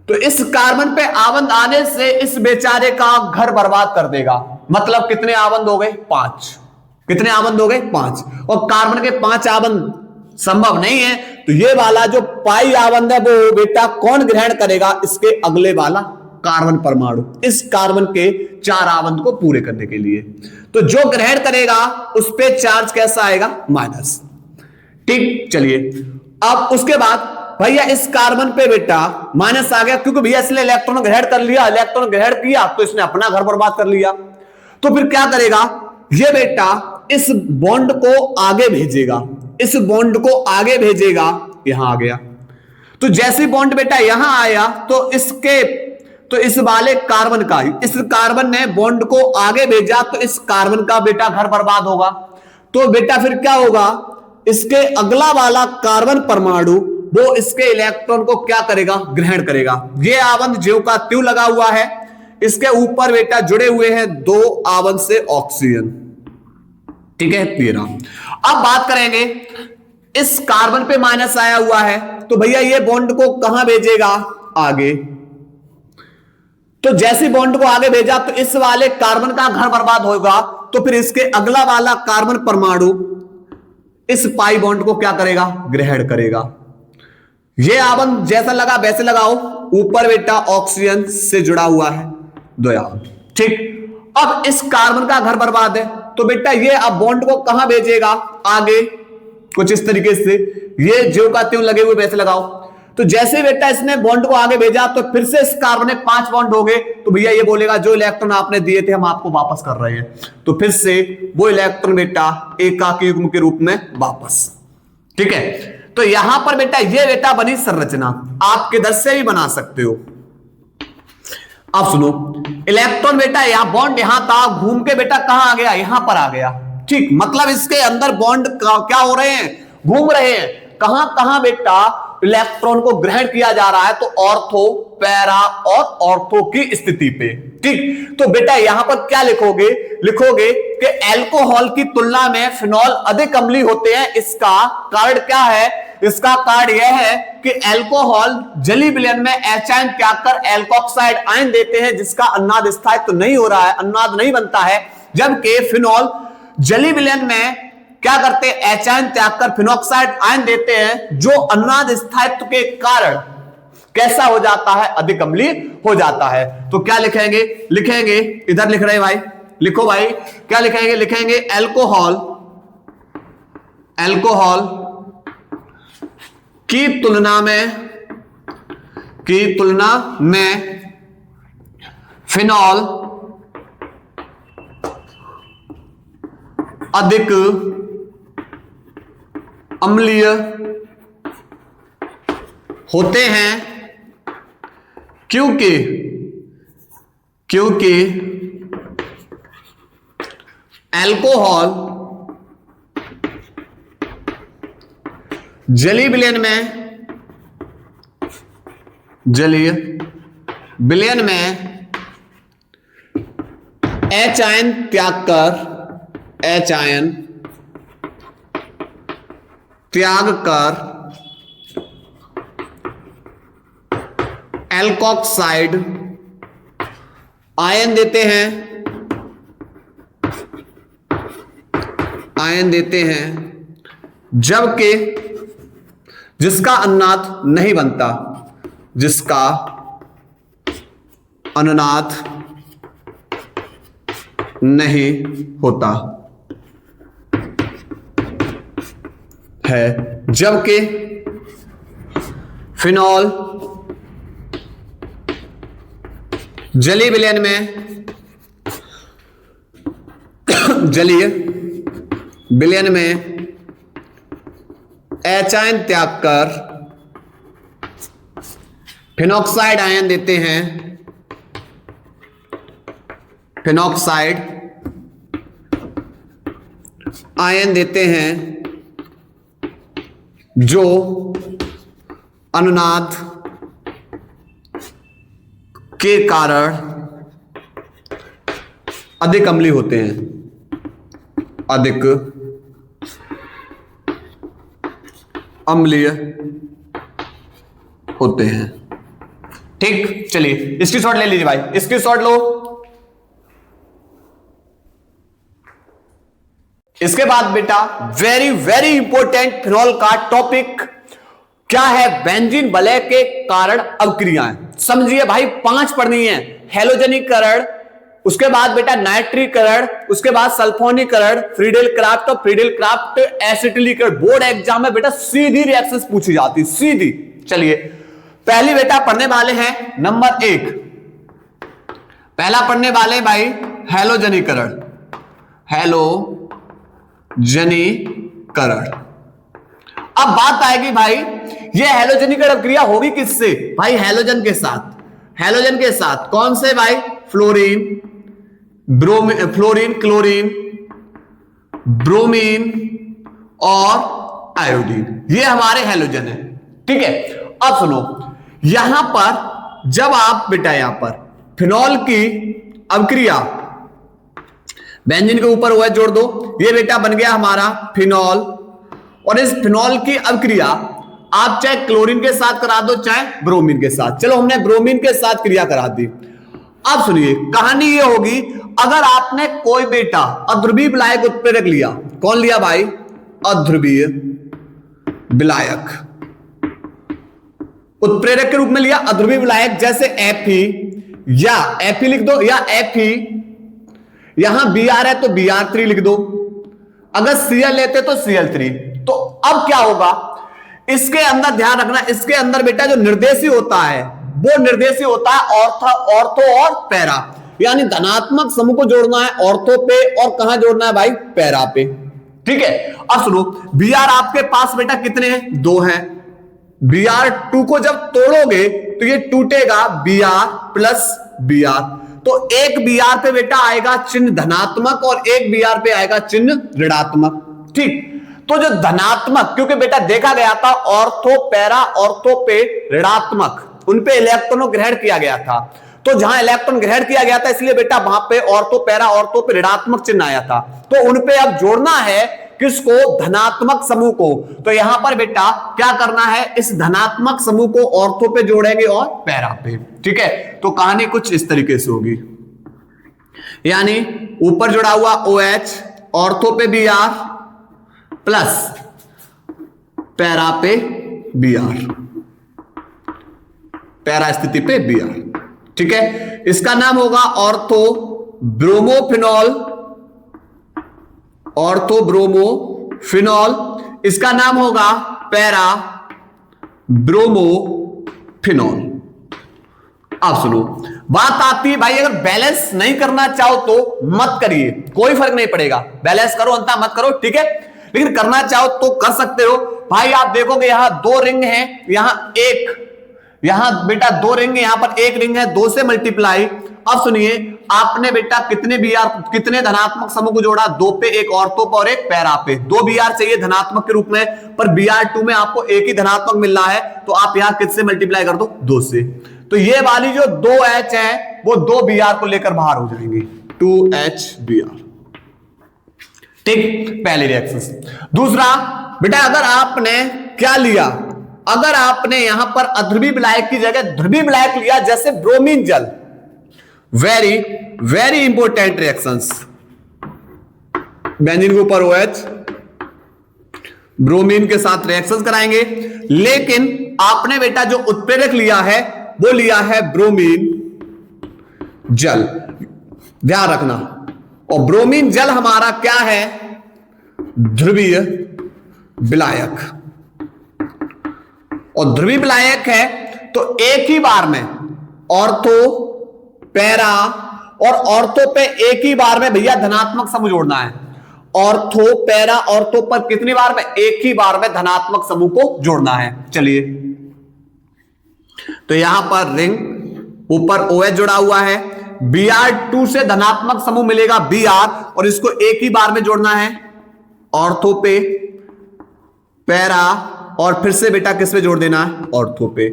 तो इस कार्बन पे आबंध आने से इस बेचारे का घर बर्बाद कर देगा। मतलब कितने आबंध हो गए? 5। कितने आबंध हो गए? 5। और कार्बन के 5 आबंध संभव नहीं है, तो ये वाला जो पाई आबंध है वो बेटा कौन ग्रहण करेगा? इसके अगले वाला कार्बन परमाणु, इस कार्बन के 4 आबंध को पूरे करने के लिए। तो जो ग्रहण करेगा उस पे चार्ज कैसा आएगा? माइनस। ठीक, चलिए अब उसके बाद भैया इस कार्बन पे बेटा माइनस आ गया, क्योंकि भैया इसने इलेक्ट्रॉन ग्रहण कर लिया, इलेक्ट्रॉन ग्रहण किया तो इसने अपना घर बर्बाद कर लिया। तो फिर क्या करेगा ये बेटा? इस बॉन्ड को आगे भेजेगा, इस बॉन्ड को आगे भेजेगा, यहां आ गया। तो जैसे बॉन्ड बेटा यहां आया तो इस वाले कार्बन का, इस कार्बन ने बॉन्ड को आगे भेजा तो इस कार्बन का बेटा घर बर्बाद होगा। तो बेटा फिर क्या होगा? इसके अगला वाला कार्बन परमाणु वो इसके इलेक्ट्रॉन को क्या करेगा, ग्रहण करेगा। ये आबंध ज्यों का त्यों लगा हुआ है, इसके ऊपर बेटा जुड़े हुए हैं दो आबंध से ऑक्सीजन, ठीक है, 13। अब बात करेंगे, इस कार्बन पे माइनस आया हुआ है, तो भैया ये बॉन्ड को कहां भेजेगा, आगे। तो जैसे बॉन्ड को आगे भेजा तो इस वाले कार्बन का घर बर्बाद होगा, तो फिर इसके अगला वाला कार्बन परमाणु इस पाई बॉन्ड को क्या करेगा, ग्रहण करेगा। ये आबंध जैसा लगा वैसे लगाओ, ऊपर बेटा ऑक्सीजन से जुड़ा हुआ है द्वयान, ठीक। अब इस कार्बन का घर बर्बाद है, तो बेटा ये अब बॉन्ड को कहां भेजेगा, आगे, कुछ इस तरीके से। ये ज्यों का त्यों लगे हुए वैसे लगाओ। तो जैसे बेटा इसने बॉन्ड को आगे भेजा तो फिर से इस कार्बन में 5 बॉन्ड हो गए, तो भैया ये बोलेगा जो इलेक्ट्रॉन आपने दिए थे हम आपको वापस कर रहे हैं। तो फिर से वो इलेक्ट्रॉन बेटा एकाकी युग्म के रूप में वापस, ठीक है। तो यहां पर बेटा ये बेटा बनी संरचना, आप किधर से भी बना सकते हो। अब सुनो, इलेक्ट्रॉन बेटा यहां बॉन्ड यहां था, घूम के बेटा कहां आ गया, यहां पर आ गया, ठीक। मतलब इसके अंदर बॉन्ड क्या हो रहे हैं, घूम रहे हैं। कहां कहां बेटा इलेक्ट्रॉन को ग्रहण किया जा रहा है, तो ऑर्थो, पैरा और ऑर्थो की स्थिति पे, ठीक। तो बेटा यहां पर क्या लिखोगे, लिखोगे कि अल्कोहल की तुलना में फिनॉल अधिक अम्लीय होते हैं। इसका कारण क्या है, इसका कारण यह है कि अल्कोहल जलीय विलयन में H आयन त्याग कर एल्कोक्साइड आयन देते हैं, जिसका अन्नाद स्थायित्व नहीं हो रहा है, अन्नाद नहीं बनता है। जबकि फिनॉल जलीय विलयन में क्या करते हैं, H आयन त्याग कर फिनॉक्साइड आयन देते हैं, जो अन्नाद स्थायित्व के कारण कैसा हो जाता है, अधिक अम्लीय हो जाता है। तो क्या लिखेंगे, लिखेंगे इधर लिख रहे हैं भाई, लिखो भाई, क्या लिखेंगे, लिखेंगे अल्कोहल, अल्कोहल की तुलना में फिनॉल अधिक अम्लीय होते हैं, क्योंकि अल्कोहल जलीय विलयन में H आयन त्याग कर एल्कोक्साइड आयन देते हैं, जबकि जिसका अन्नाद नहीं बनता, जिसका अन्नाद नहीं होता है। जबकि फिनॉल जलीय विलयन में H आयन त्याग कर फिनॉक्साइड आयन देते हैं, फिनॉक्साइड आयन देते हैं, जो अनुनाद के कारण अधिक अम्लीय होते हैं, अधिक अम्लीय होते हैं, ठीक। चलिए स्क्रीनशॉट ले लीजिए भाई, स्क्रीनशॉट लो। इसके बाद बेटा वेरी वेरी इंपॉर्टेंट फिनॉल का टॉपिक क्या है, बेंजीन वलय के कारण अवक्रियाएं। समझिए भाई, 5 पढ़नी है। हेलोजनीकरण, उसके बाद बेटा नाइट्रीकरण, उसके बाद सल्फोनीकरण, फ्रीडेल क्राफ्ट और फ्रीडेल क्राफ्ट एसिटिलीकरण। बोर्ड एग्जाम में बेटा सीधी रिएक्शंस पूछी जाती, सीधी। चलिए पहली बेटा पढ़ने वाले हैं नंबर 1, पहला पढ़ने वाले भाई हेलोजनीकरण, हेलोजनीकरण। अब बात आएगी भाई, ये हेलोजनीकरण क्रिया होगी किससे भाई, हेलोजन के साथ। हेलोजन के साथ कौन से भाई, फ्लोरीन, क्लोरीन, ब्रोमीन और आयोडीन, ये हमारे हेलोजन है, ठीक है। अब सुनो, यहां पर जब आप बेटा यहां पर फिनॉल की अवक्रिया बेंजीन के ऊपर OH जोड़ दो, ये बेटा बन गया हमारा फिनॉल। और इस फिनॉल की अवक्रिया आप चाहे क्लोरीन के साथ करा दो चाहे ब्रोमीन के साथ। चलो हमने ब्रोमीन के साथ क्रिया करा दी। अब सुनिए, कहानी ये होगी, अगर आपने कोई बेटा अध्रुवीय विलायक उत्प्रेरक लिया, कौन लिया भाई? अध्रुवीय विलायक उत्प्रेरक के रूप में लिया अध्रुवीय विलायक, जैसे Fe या Fe लिख दो या Fe, यहां Br है तो Br3 लिख दो, अगर Cl लेते तो Cl3। तो अब क्या होगा, इसके अंदर ध्यान रखना, इसके अंदर बेटा जो निर्देशी होता है वो निर्देशी होता है ऑर्थो और पैरा, यानी धनात्मक समूह को जोड़ना है ऑर्थो पे और कहां जोड़ना है भाई? पैरा पे। ठीक है। अब सुनो, Br आपके पास बेटा कितने हैं? 2 हैं। Br2 को जब तोड़ोगे तो ये टूटेगा Br प्लस Br, तो एक Br पे बेटा आएगा चिन्ह धनात्मक और एक Br पे आएगा चिन्ह ऋणात्मक। ठीक, तो जो धनात्मक, क्योंकि बेटा देखा गया था ऑर्थो पैरा ऑर्थो पे ऋणात्मक, उन पे इलेक्ट्रॉन ग्रहण किया गया था, तो जहां इलेक्ट्रॉन ग्रहण किया गया था इसलिए बेटा वहां पे ऑर्थो पैरा ऑर्थो पे ऋणात्मक चिन्ह आया था, तो उन पे अब जोड़ना है किसको? धनात्मक समूह को। तो यहां पर बेटा क्या करना है, इस धनात्मक समूह को ऑर्थो पे जोड़ेंगे और पैरा पे। ठीक है, तो कहानी कुछ इस तरीके से होगी, यानी ऊपर जुड़ा हुआ OH, ऑर्थो पे Br प्लस पैरा पे Br, पैरा स्थिति पे Br। ठीक है, इसका नाम होगा ऑर्थो ब्रोमोफिनॉल, ऑर्थो ब्रोमोफिनॉल, इसका नाम होगा पैरा ब्रोमोफिनॉल। आप सुनो, बात आती है भाई, अगर बैलेंस नहीं करना चाहो तो मत करिए, कोई फर्क नहीं पड़ेगा, बैलेंस करो अंता मत करो। ठीक है, लेकिन करना चाहो तो कर सकते हो भाई। आप देखोगे यहां 2 रिंग हैं, यहां बेटा 2 रिंग है, यहां पर 1 रिंग है, 2 से मल्टीप्लाई। अब सुनिए, आपने बेटा कितने धनात्मक समूह को जोड़ा? 2 पे, एक ऑर्थो पर और एक पैरा पे। 2 Br चाहिए धनात्मक के रूप में, पर Br2 में आपको एक ही धनात्मक मिल रहा है, तो आप यहां किससे मल्टीप्लाई कर दो? 2 से। तो ये वाली जो 2H है वो 2 Br को लेकर बाहर हो जाएंगे, 2HBr। ठीक, पहले रिएक्शन। दूसरा बेटा, अगर आपने क्या लिया, अगर आपने यहां पर अध्रुवीय विलायक की जगह ध्रुवीय विलायक लिया, जैसे ब्रोमीन जल, very very important reactions, benzene के ऊपर OH, ब्रोमीन के साथ रिएक्शंस कराएंगे, लेकिन आपने बेटा जो उत्प्रेरक लिया है वो लिया है ब्रोमीन जल, ध्यान रखना। और ब्रोमीन जल हमारा क्या है? ध्रुवीय विलायक, और ध्रुवीय विलायक है तो एक ही बार में ऑर्थो पैरा और ऑर्थो पे एक ही बार में भैया धनात्मक समूह जोड़ना है। ऑर्थो पैरा ऑर्थो पर कितनी बार में? एक ही बार में धनात्मक समूह को जोड़ना है। चलिए, तो यहां पर रिंग, ऊपर OH जुड़ा हुआ है, Br2 से धनात्मक समूह मिलेगा Br, और इसको एक ही बार में जोड़ना है ऑर्थो पे पैरा, और फिर से बेटा किस पे जोड़ देना है? ऑर्थो पे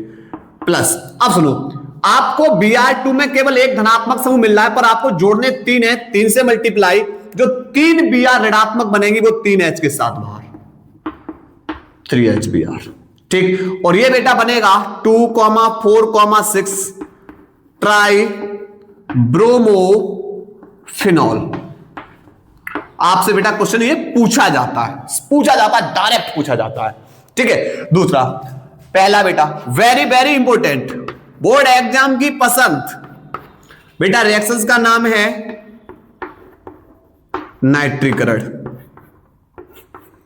प्लस। अब सुनो, आपको Br2 में केवल एक धनात्मक समूह मिल रहा है, पर आपको जोड़ने 3 है, 3 से मल्टीप्लाई, जो 3 Br ऋणात्मक बनेंगी वो 3H के साथ बाहर, 3HBr। ठीक, और ये बेटा बनेगा 2,4,6 ट्राई ब्रोमोफिनॉल। आपसे बेटा क्वेश्चन ये पूछा जाता है, डायरेक्ट पूछा जाता है। ठीक है, दूसरा, पहला बेटा very very important, board exam की पसंद बेटा, रिएक्शंस का नाम है नाइट्रीकरण।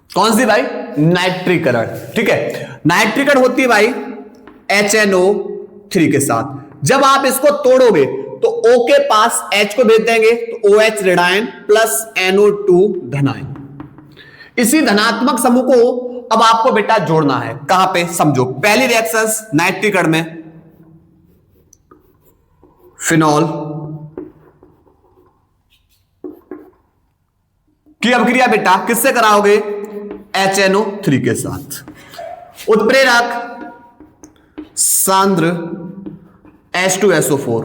कौन सी भाई? नाइट्रीकरण। ठीक है, नाइट्रीकरण होती है भाई HNO3 के साथ। जब आप इसको तोड़ोगे तो O के पास H को भेज देंगे, तो OH ऋणायन प्लस NO2 धनायन। इसी धनात्मक समूह को अब आपको बेटा जोड़ना है, कहां पे? समझो, पहली रिएक्शंस नाइट्रीकरण में फिनॉल की अभिक्रिया बेटा किससे कराओगे? HNO3 के साथ। उत्प्रेरक सांद्र H2SO4।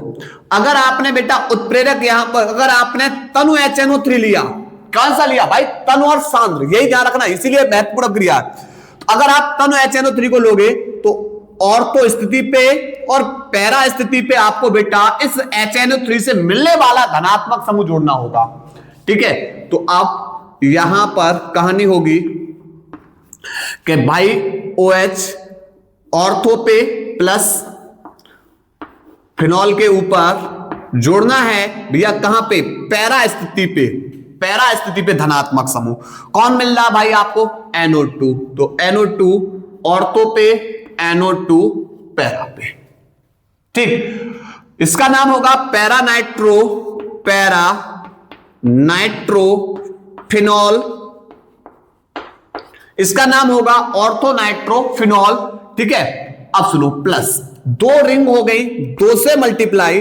अगर आपने बेटा उत्प्रेरक यहां पर अगर आपने तनु HNO3 लिया, कौन सा लिया भाई? तनु और सांद्र, यही ध्यान रखना, इसीलिए महत्वपूर्ण क्रिया। तो अगर आप तनु HNO3 को लोगे तो ऑर्थो स्थिति पे और पैरा स्थिति पे आपको बेटा इस HNO3 से मिलने वाला धनात्मक समूह जोड़ना होगा। ठीक है, तो आप यहां पर कहानी होगी कि भाई OH ऑर्थो पे प्लस फिनॉल के ऊपर जोड़ना है भैया, कहां पे? पैरा स्थिति पे, पैरा स्थिति पे धनात्मक समूह। कौन मिल रहा भाई आपको? NO2। तो NO2 ऑर्थो पे, NO2 पैरा पे। ठीक, इसका नाम होगा पैरा नाइट्रो फिनॉल, इसका नाम होगा ऑर्थो नाइट्रो फिनॉल। ठीक है, अब सुनो, प्लस दो रिंग हो गई, 2 से मल्टीप्लाई,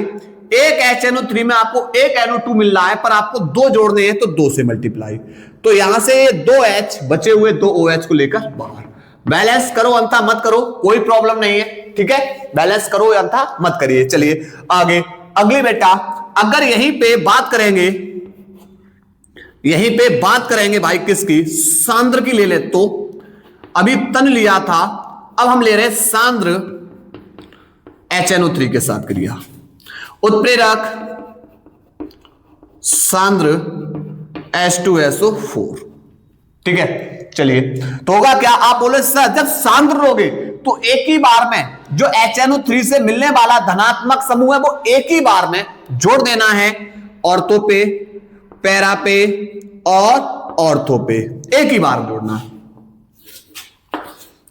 एक HNO3 में आपको एक NO2 मिल रहा है, पर आपको 2 जोड़ने हैं तो 2 से मल्टीप्लाई। तो यहां से 2H बचे हुए 2 OH को लेकर बाहर। बैलेंस करो, अंता मत करो, कोई प्रॉब्लम नहीं है। ठीक है, बैलेंस करो, अंता मत करिए। चलिए आगे, अगली बेटा, अगर यहीं पे बात करेंगे भाई किसकी? सांद्र की ले ले। तो अभी तन लिया था, अब हम ले रहे सांद्र HNO3 के साथ क्रिया। उत्प्रेरक सांद्र H2SO4। ठीक है, चलिए, तो होगा क्या? आप बोले सर जब सांद्र लोगे तो एक ही बार में जो HNO3 से मिलने वाला धनात्मक समूह है वो एक ही बार में जोड़ देना है, ऑर्थो पे, पैरा पे और ऑर्थो पे, एक ही बार जोड़ना है।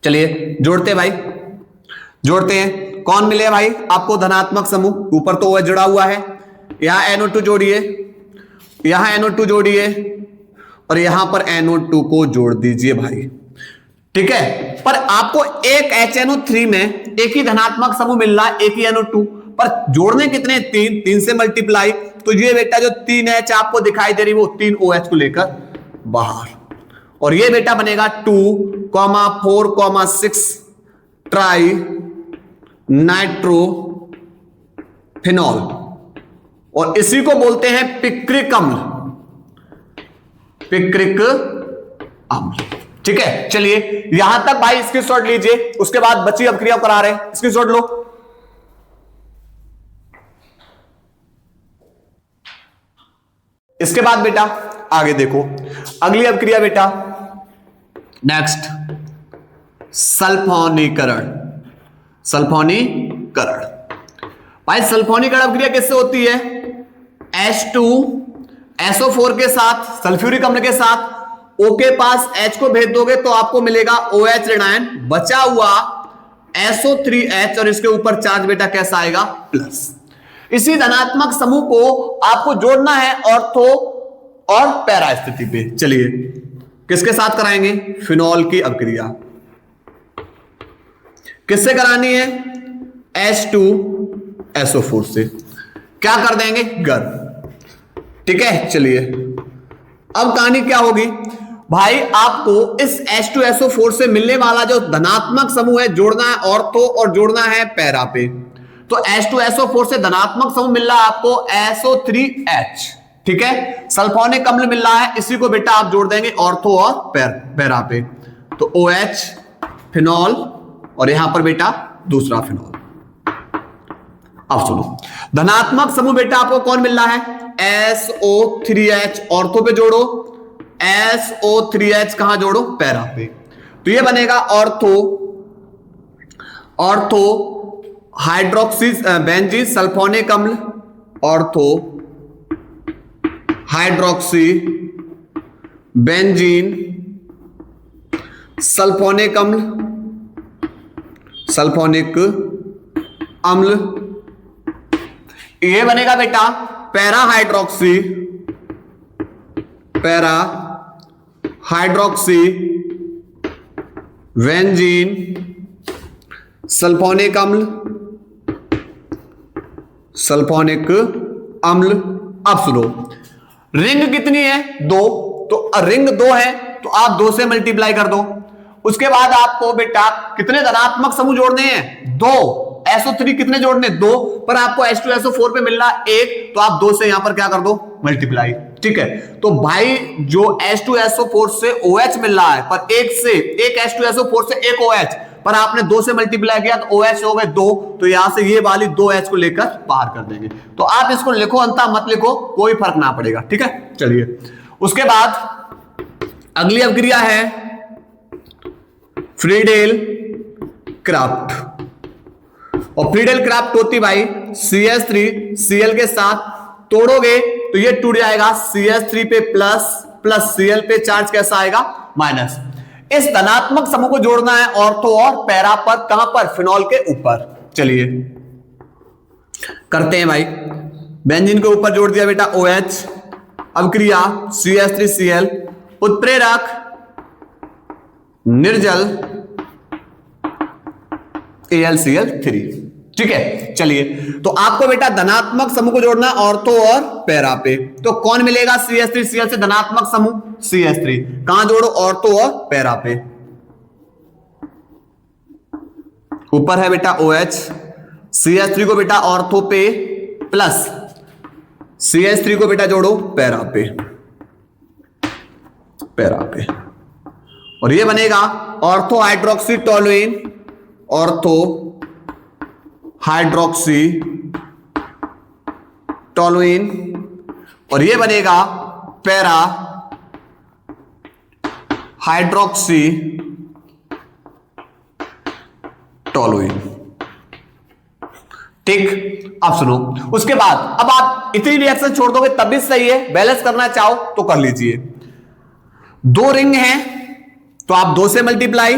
चलिए जोड़ते भाई, जोड़ते हैं। कौन मिले भाई आपको धनात्मक समूह? ऊपर तो OH जुड़ा हुआ है, यहां NO2 जोड़िए, यहां NO2 जोड़िए और यहां पर NO2 को जोड़ दीजिए भाई। ठीक है, पर आपको एक HNO3 में एक ही धनात्मक समूह मिल रहा है, एक ही NO2, पर जोड़ने कितने? 3 से मल्टीप्लाई। तो ये बेटा जो 3H आपको दिखाई दे रही वो 3 OH को लेकर बाहर, और ये बेटा बनेगा 2,4,6 ट्राई नाइट्रो फिनॉल, और इसी को बोलते हैं पिक्रिक अम्ल, पिक्रिक अम्ल। ठीक है, चलिए यहां तक भाई स्क्रीनशॉट लीजिए, उसके बाद बची अब क्रिया करा रहे हैं, स्क्रीनशॉट लो। इसके बाद बेटा आगे देखो, अगली अब क्रिया बेटा नेक्स्ट, सल्फोनीकरण। सल्फोनीकरण भाई, सल्फोनीकरण अभिक्रिया किससे होती है? H2SO4 के साथ, सल्फ्यूरिक अम्ल के साथ। O के पास H को भेज दोगे तो आपको मिलेगा OH ऋणायन, बचा हुआ SO3H, और इसके ऊपर चार्ज बेटा कैसा आएगा? प्लस। इसी धनात्मक समूह को आपको जोड़ना है ऑर्थो और पैरा स्थिति पे। चलिए किसके साथ कराएंगे? फिनॉल की अभिक्रिया। किससे करानी है? H2SO4 से। क्या कर देंगे? गर्म। ठीक है, चलिए अब कहानी क्या होगी भाई? आपको इस H2SO4 से मिलने वाला जो धनात्मक समूह है जोड़ना है ऑर्थो और जोड़ना है पैरा पे। तो H2SO4 से धनात्मक समूह मिल रहा है आपको SO3H। ठीक है, सल्फोनिक अम्ल मिल रहा है, इसी को बेटा आप जोड़ देंगे ऑर्थो और पैरा पे। तो OH फिनॉल और यहां पर बेटा दूसरा फिनॉल। अब सुनो, धनात्मक समूह बेटा आपको कौन मिल रहा है? SO3H, ऑर्थो पे जोड़ो, SO3H कहां जोड़ो? पैरा पे। तो ये बनेगा ऑर्थो हाइड्रोक्सी बेंजीन सल्फोनिक अम्ल, ऑर्थो हाइड्रोक्सी बेंजीन सल्फोनिक अम्ल, सल्फोनिक अम्ल। ये बनेगा बेटा पैरा हाइड्रोक्सी बेंजीन सल्फोनिक अम्ल। अब सुनो, रिंग कितनी है? 2। तो रिंग 2 है तो आप 2 से मल्टीप्लाई कर दो, उसके बाद आपको बेटा कितने धनात्मक समूह जोड़ने हैं? 2। SO3 कितने जोड़ने? 2। पर आपको H2SO4 पे मिल रहा है 1, तो आप 2 से यहां पर क्या कर दो? मल्टीप्लाई। ठीक है, तो भाई जो H2SO4 से OH मिल रहा है, पर एक H2SO4 से एक OH, पर आपने 2 से मल्टीप्लाई किया तो OH हो गए 2, तो यहां से ये वाली 2H को लेकर बाहर कर देंगे। तो आप इसको लिखो, अंतर मत लिखो, कोई फर्क ना पड़ेगा। ठीक है, चलिए उसके बाद अगली अभिक्रिया है फ्रीडेल क्राफ्ट। और फ्रीडेल क्राफ्ट होती भाई CH3 Cl के साथ तोड़ोगे तो ये टूट जाएगा, CH3 पे प्लस, प्लस Cl पे चार्ज कैसा आएगा? माइनस। इस धनात्मक समूह को जोड़ना है ऑर्थो और पैरा पर, कहां पर? फिनॉल के ऊपर। चलिए करते हैं भाई। बेंजीन के ऊपर जोड़ दिया बेटा OH, अभिक्रिया CH3Cl, उत्प्रेरक निर्जल AlCl3। ठीक है, चलिए तो आपको बेटा धनात्मक समूह को जोड़ना ऑर्थो और पैरा पे। तो कौन मिलेगा CH3Cl से धनात्मक समूह? CH3। कहां जोड़ो? ऑर्थो और पैरा पे। ऊपर है बेटा OH, CH3 को बेटा ऑर्थो पे, प्लस CH3 को बेटा जोड़ो पैरा पे, पैरा पे, और ये बनेगा ortho hydroxy toluene, ortho hydroxy toluene, और ये बनेगा पैरा हाइड्रोक्सी टोलुइन। ठीक, अब सुनो, उसके बाद अब आप इतनी रिएक्शन छोड़ दोगे तब भी सही है, बैलेंस करना चाहो तो कर लीजिए। 2 रिंग हैं तो आप 2 से मल्टीप्लाई,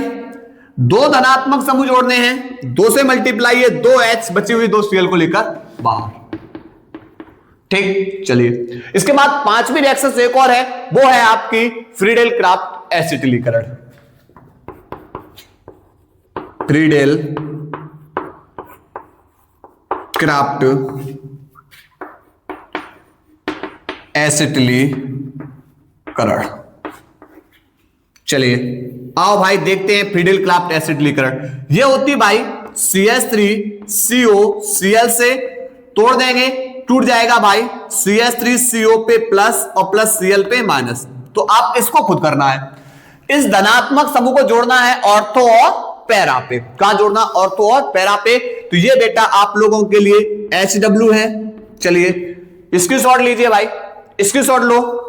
2 धनात्मक समूह जोड़ने हैं, 2 से मल्टीप्लाई है 2H, बची हुई 2 Cl को लेकर बाहर। ठीक, चलिए इसके बाद 5वीं रिएक्शन एक और है, वो है आपकी फ्रीडेल क्राफ्ट एसिटिलीकरण। फ्रीडेल क्राफ्ट एसिटिलीकरण। चलिए आओ भाई देखते हैं फ्रीडेल क्राफ्ट एसिटिलीकरण। ये होती भाई CH3CO Cl से तोड़ देंगे, टूट जाएगा भाई CH3CO पे प्लस और प्लस Cl पे माइनस। तो आप इसको खुद करना है। इस धनात्मक समूह को जोड़ना है ऑर्थो और पैरा पे। कहां जोड़ना? ऑर्थो और पैरा पे। तो ये बेटा आप लोगों के लिए HW है। चलिए स्क्रीनशॉट लीजिए भाई, स्क्रीनशॉट लो।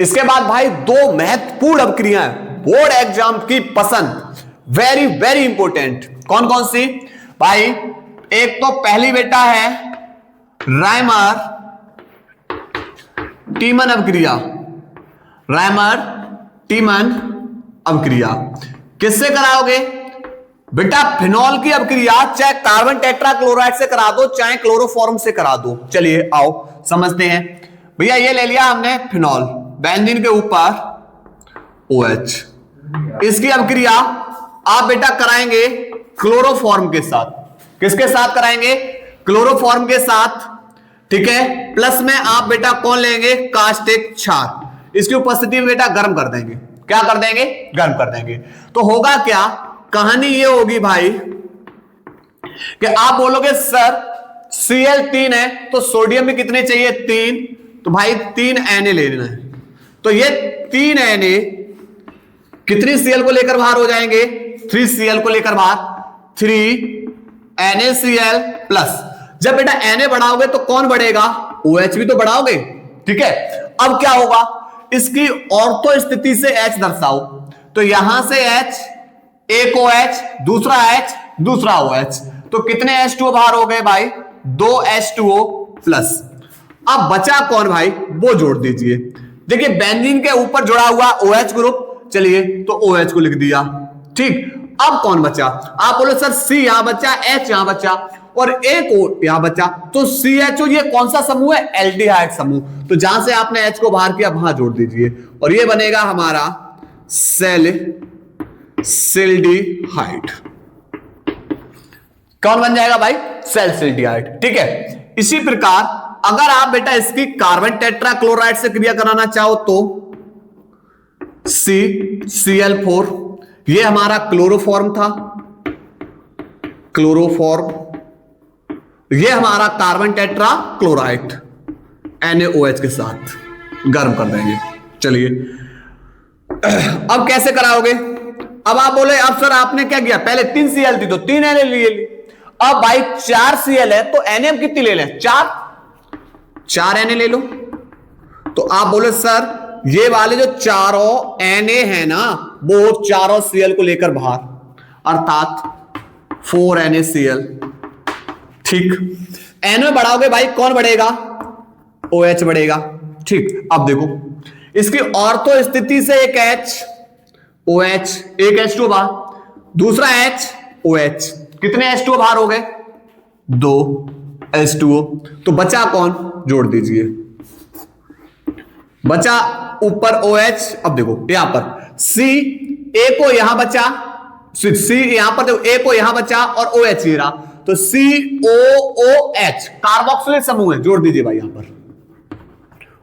इसके बाद भाई 2 महत्वपूर्ण अभिक्रियाएं बोर्ड एग्जाम की पसंद, वेरी वेरी इंपॉर्टेंट। कौन कौन सी भाई? एक तो पहली बेटा है रायमर टीमन अभिक्रिया। रायमर टीमन अभिक्रिया किससे कराओगे बेटा? फिनॉल की अभिक्रिया चाहे कार्बन टेट्राक्लोराइड से करा दो, चाहे क्लोरोफॉर्म से करा दो। चलिए आओ समझते हैं भैया। ये ले लिया हमने फिनॉल, बेंजीन के ऊपर OH, इसकी अभिक्रिया आप बेटा कराएंगे क्लोरोफॉर्म के साथ। किसके साथ कराएंगे? क्लोरोफॉर्म के साथ। ठीक है, प्लस में आप बेटा कौन लेंगे? कास्टिक क्षार। इसकी उपस्थिति में बेटा गर्म कर देंगे। क्या कर देंगे? गर्म कर देंगे। तो होगा क्या? कहानी ये होगी भाई कि आप बोलोगे सर Cl3 है तो सोडियम में कितने चाहिए? 3। तो भाई 3 Na लेना है। तो ये 3 Na कितनी Cl को लेकर बाहर हो जाएंगे? 3 Cl को लेकर बाहर, 3 NaCl प्लस। जब बेटा Na बढ़ाओगे तो कौन बढ़ेगा? OH भी तो बढ़ाओगे। ठीक है, अब क्या होगा? इसकी ऑर्थो स्थिति से H दर्शाओ। तो यहां से H, एक OH, दूसरा H, दूसरा OH, तो कितने H2O बाहर हो गए भाई? 2 H2O प्लस। अब बचा कौन भाई? वो जोड़ दीजिए। देखिए बेंजीन के ऊपर जुड़ा हुआ OH ग्रुप, चलिए तो OH को लिख दिया। ठीक, अब कौन बचा? आप बोलो सर C यहां बचा, H यहां बचा और एक O यहां बचा, तो CHO ये कौन सा समूह है? एल्डिहाइड समूह। तो जहां से आपने H को बाहर किया वहां जोड़ दीजिए और ये बनेगा हमारा सेल्डिहाइड। कौन बन जाएगा भाई? सेल्डिहाइड। ठीक है, इसी प्रकार अगर आप बेटा इसकी कार्बन टेट्रा क्लोराइड से क्रिया कराना चाहो तो CCl4, ये हमारा क्लोरोफॉर्म था, क्लोरोफॉर्म, ये हमारा कार्बन टेट्रा क्लोराइड NaOH के साथ गर्म कर देंगे। चलिए अब कैसे कराओगे? अब आप बोले अब सर आपने क्या किया, पहले 3 Cl थी तो 3 Na लिए ली, अब भाई 4 Cl है तो Na कितनी ले लें? 4 Na ले लो। तो आप बोले सर ये वाले जो चारों Na है ना वो चारों Cl को लेकर बाहर, अर्थात 4 NaCl। ठीक, N में बढ़ाओगे भाई कौन बढ़ेगा? OH बढ़ेगा। ठीक, अब देखो इसकी ऑर्थो स्थिति से एक H OH, एक H2 बाहर, दूसरा H OH, कितने H2 बाहर हो गए? 2 H2O। तो बचा कौन? जोड़ दीजिए, बचा ऊपर OH। अब देखो यहां पर C, A को यहां बचा, C यहां पर देखो, A को यहां बचा और OH ये रहा, तो COOH कार्बोक्सिलिक समूह है, जोड़ दीजिए भाई यहां पर,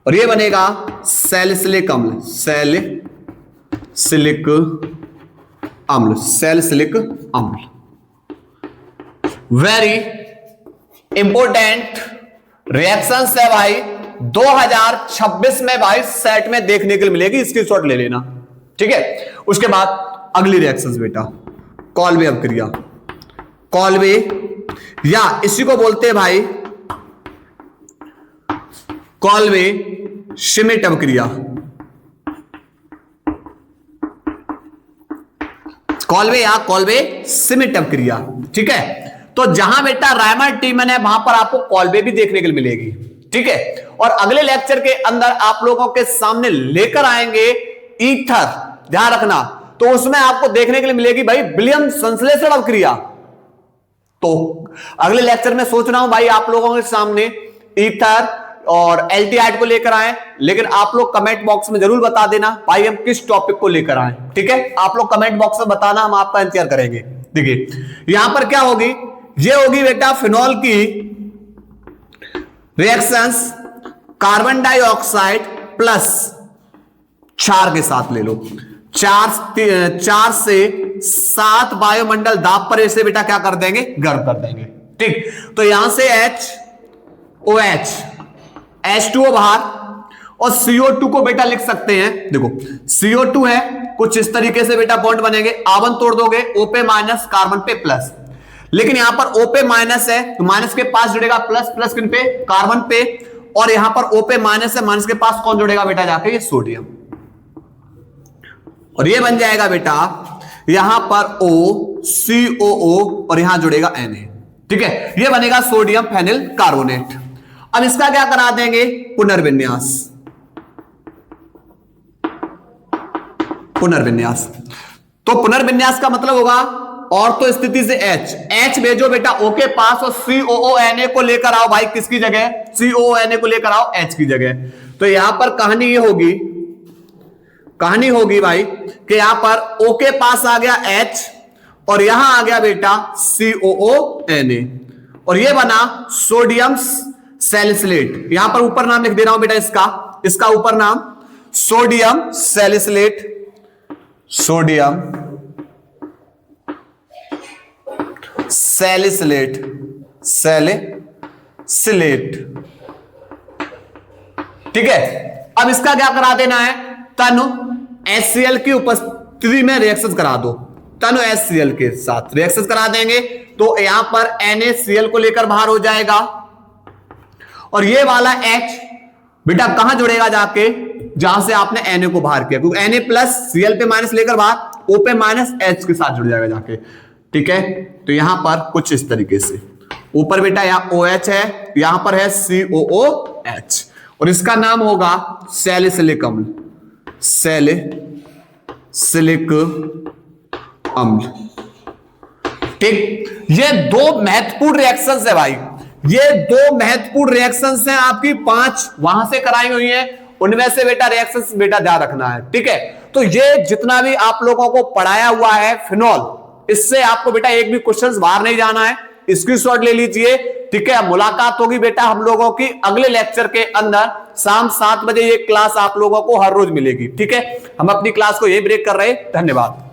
और ये बनेगा सैलिसिलिक अम्ल, सैलिसिलिक अम्ल, सैलिसिलिक अम्ल। वेरी इंपोर्टेंट रिएक्शंस है भाई, 2026 में भाई सेट में देखने के लिए मिलेगी, स्क्रीनशॉट ले लेना। ठीक है, उसके बाद अगली रिएक्शंस बेटा कॉल्वे अभिक्रिया, कॉल्वे या इसी को बोलते हैं भाई कॉल्वे श्मिट अभिक्रिया, कॉल्वे या कॉल्वे श्मिट अभिक्रिया। ठीक है, तो जहां बेटा रायमंड टीमन है वहां पर आपको कॉल्वे भी देखने के लिए मिलेगी। ठीक है, और अगले लेक्चर के अंदर आप लोगों के सामने लेकर आएंगे ईथर, ध्यान रखना, तो उसमें आपको देखने के लिए मिलेगी भाई विलियम संश्लेषण अभिक्रिया। तो अगले लेक्चर में सोच रहा हूं भाई आप लोगों के सामने ईथर और एल्डिहाइड को लेकर आए, लेकिन आप लोग कमेंट बॉक्स में जरूर बता देना भाई हम किस टॉपिक को लेकर आए। ठीक है, आप लोग कमेंट बॉक्स में बताना, हम आपका इंतजार करेंगे। देखिए यहां पर क्या होगी, ये होगी बेटा फिनॉल की रिएक्शंस कार्बन डाइऑक्साइड प्लस क्षार के साथ ले लो, 4 से 7 वायुमंडल दाब पर इसे बेटा क्या कर देंगे? गर्म कर देंगे। ठीक, तो यहां से HOH, H2O बाहर, और CO2 को बेटा लिख सकते हैं, देखो CO2 है, कुछ इस तरीके से बेटा बॉन्ड बनेंगे, आवन तोड़ दोगे O पे माइनस, कार्बन पे प्लस, लेकिन यहां पर O पे माइनस है तो माइनस के पास जुड़ेगा प्लस, प्लस किन पे? कार्बन पे, और यहां पर O पे माइनस है, माइनस के पास कौन जुड़ेगा बेटा जाके? ये सोडियम, और ये बन जाएगा बेटा यहां पर O COO और यहां जुड़ेगा Na। ठीक है, ये बनेगा सोडियम फेनिल कार्बोनेट। अब इसका क्या करा देंगे? पुनर्विन्यास, पुनर्विन्यास। तो पुनर्विन्यास का मतलब होगा ऑर्थो स्थिति से H भेजो बेटा O के पास, और COONA को लेकर आओ भाई किसकी जगह? COONA को लेकर आओ H की जगह। तो यहां पर कहानी ये होगी, कहानी होगी भाई कि यहां पर O के पास आ गया H और यहां आ गया बेटा COONA, और ये बना सोडियम सैलिसिलेट। यहां पर ऊपर नाम लिख दे रहा हूं बेटा इसका ऊपर नाम sodium salicylate, sodium salicylate, salicylate. ठीक है, अब इसका क्या करा देना है? तनु HCl की उपस्थिति में रिएक्शन करा दो, तनु HCl के साथ रिएक्शन करा देंगे, तो यहां पर NaCl को लेकर बाहर हो जाएगा, और ये वाला H बेटा कहां जुड़ेगा जाके? जहां से आपने Na को बाहर किया, क्योंकि Na प्लस Cl पे माइनस लेकर बाहर, O पे माइनस H के साथ जुड़ जाएगा जाके। ठीक है, तो यहां पर कुछ इस तरीके से, ऊपर बेटा यहां OH है, यहां पर है COOH, और इसका नाम होगा सैलिसिलिक अम्ल, सैलिसिलिक अम्ल। ठीक, ये 2 महत्वपूर्ण रिएक्शंस है भाई, ये 2 महत्वपूर्ण रिएक्शंस हैं, आपकी 5 वहां से कराई हुई हैं, उनमें से बेटा रिएक्शंस बेटा ध्यान रखना है। ठीक है, तो ये जितना भी आप लोगों को पढ़ाया हुआ है फिनॉल, इससे आपको बेटा एक भी क्वेश्चंस बाहर नहीं जाना है, स्क्रीनशॉट ले लीजिए, ठीक है, मुलाकात होगी बेटा हम लोगों की अगले लेक्चर के अंदर। शाम 7 बजे ये क्लास आप लोगों को हर रोज मिलेगी। ठीक है, हम अपनी क्लास को यही ब्रेक कर रहे हैं। धन्यवाद।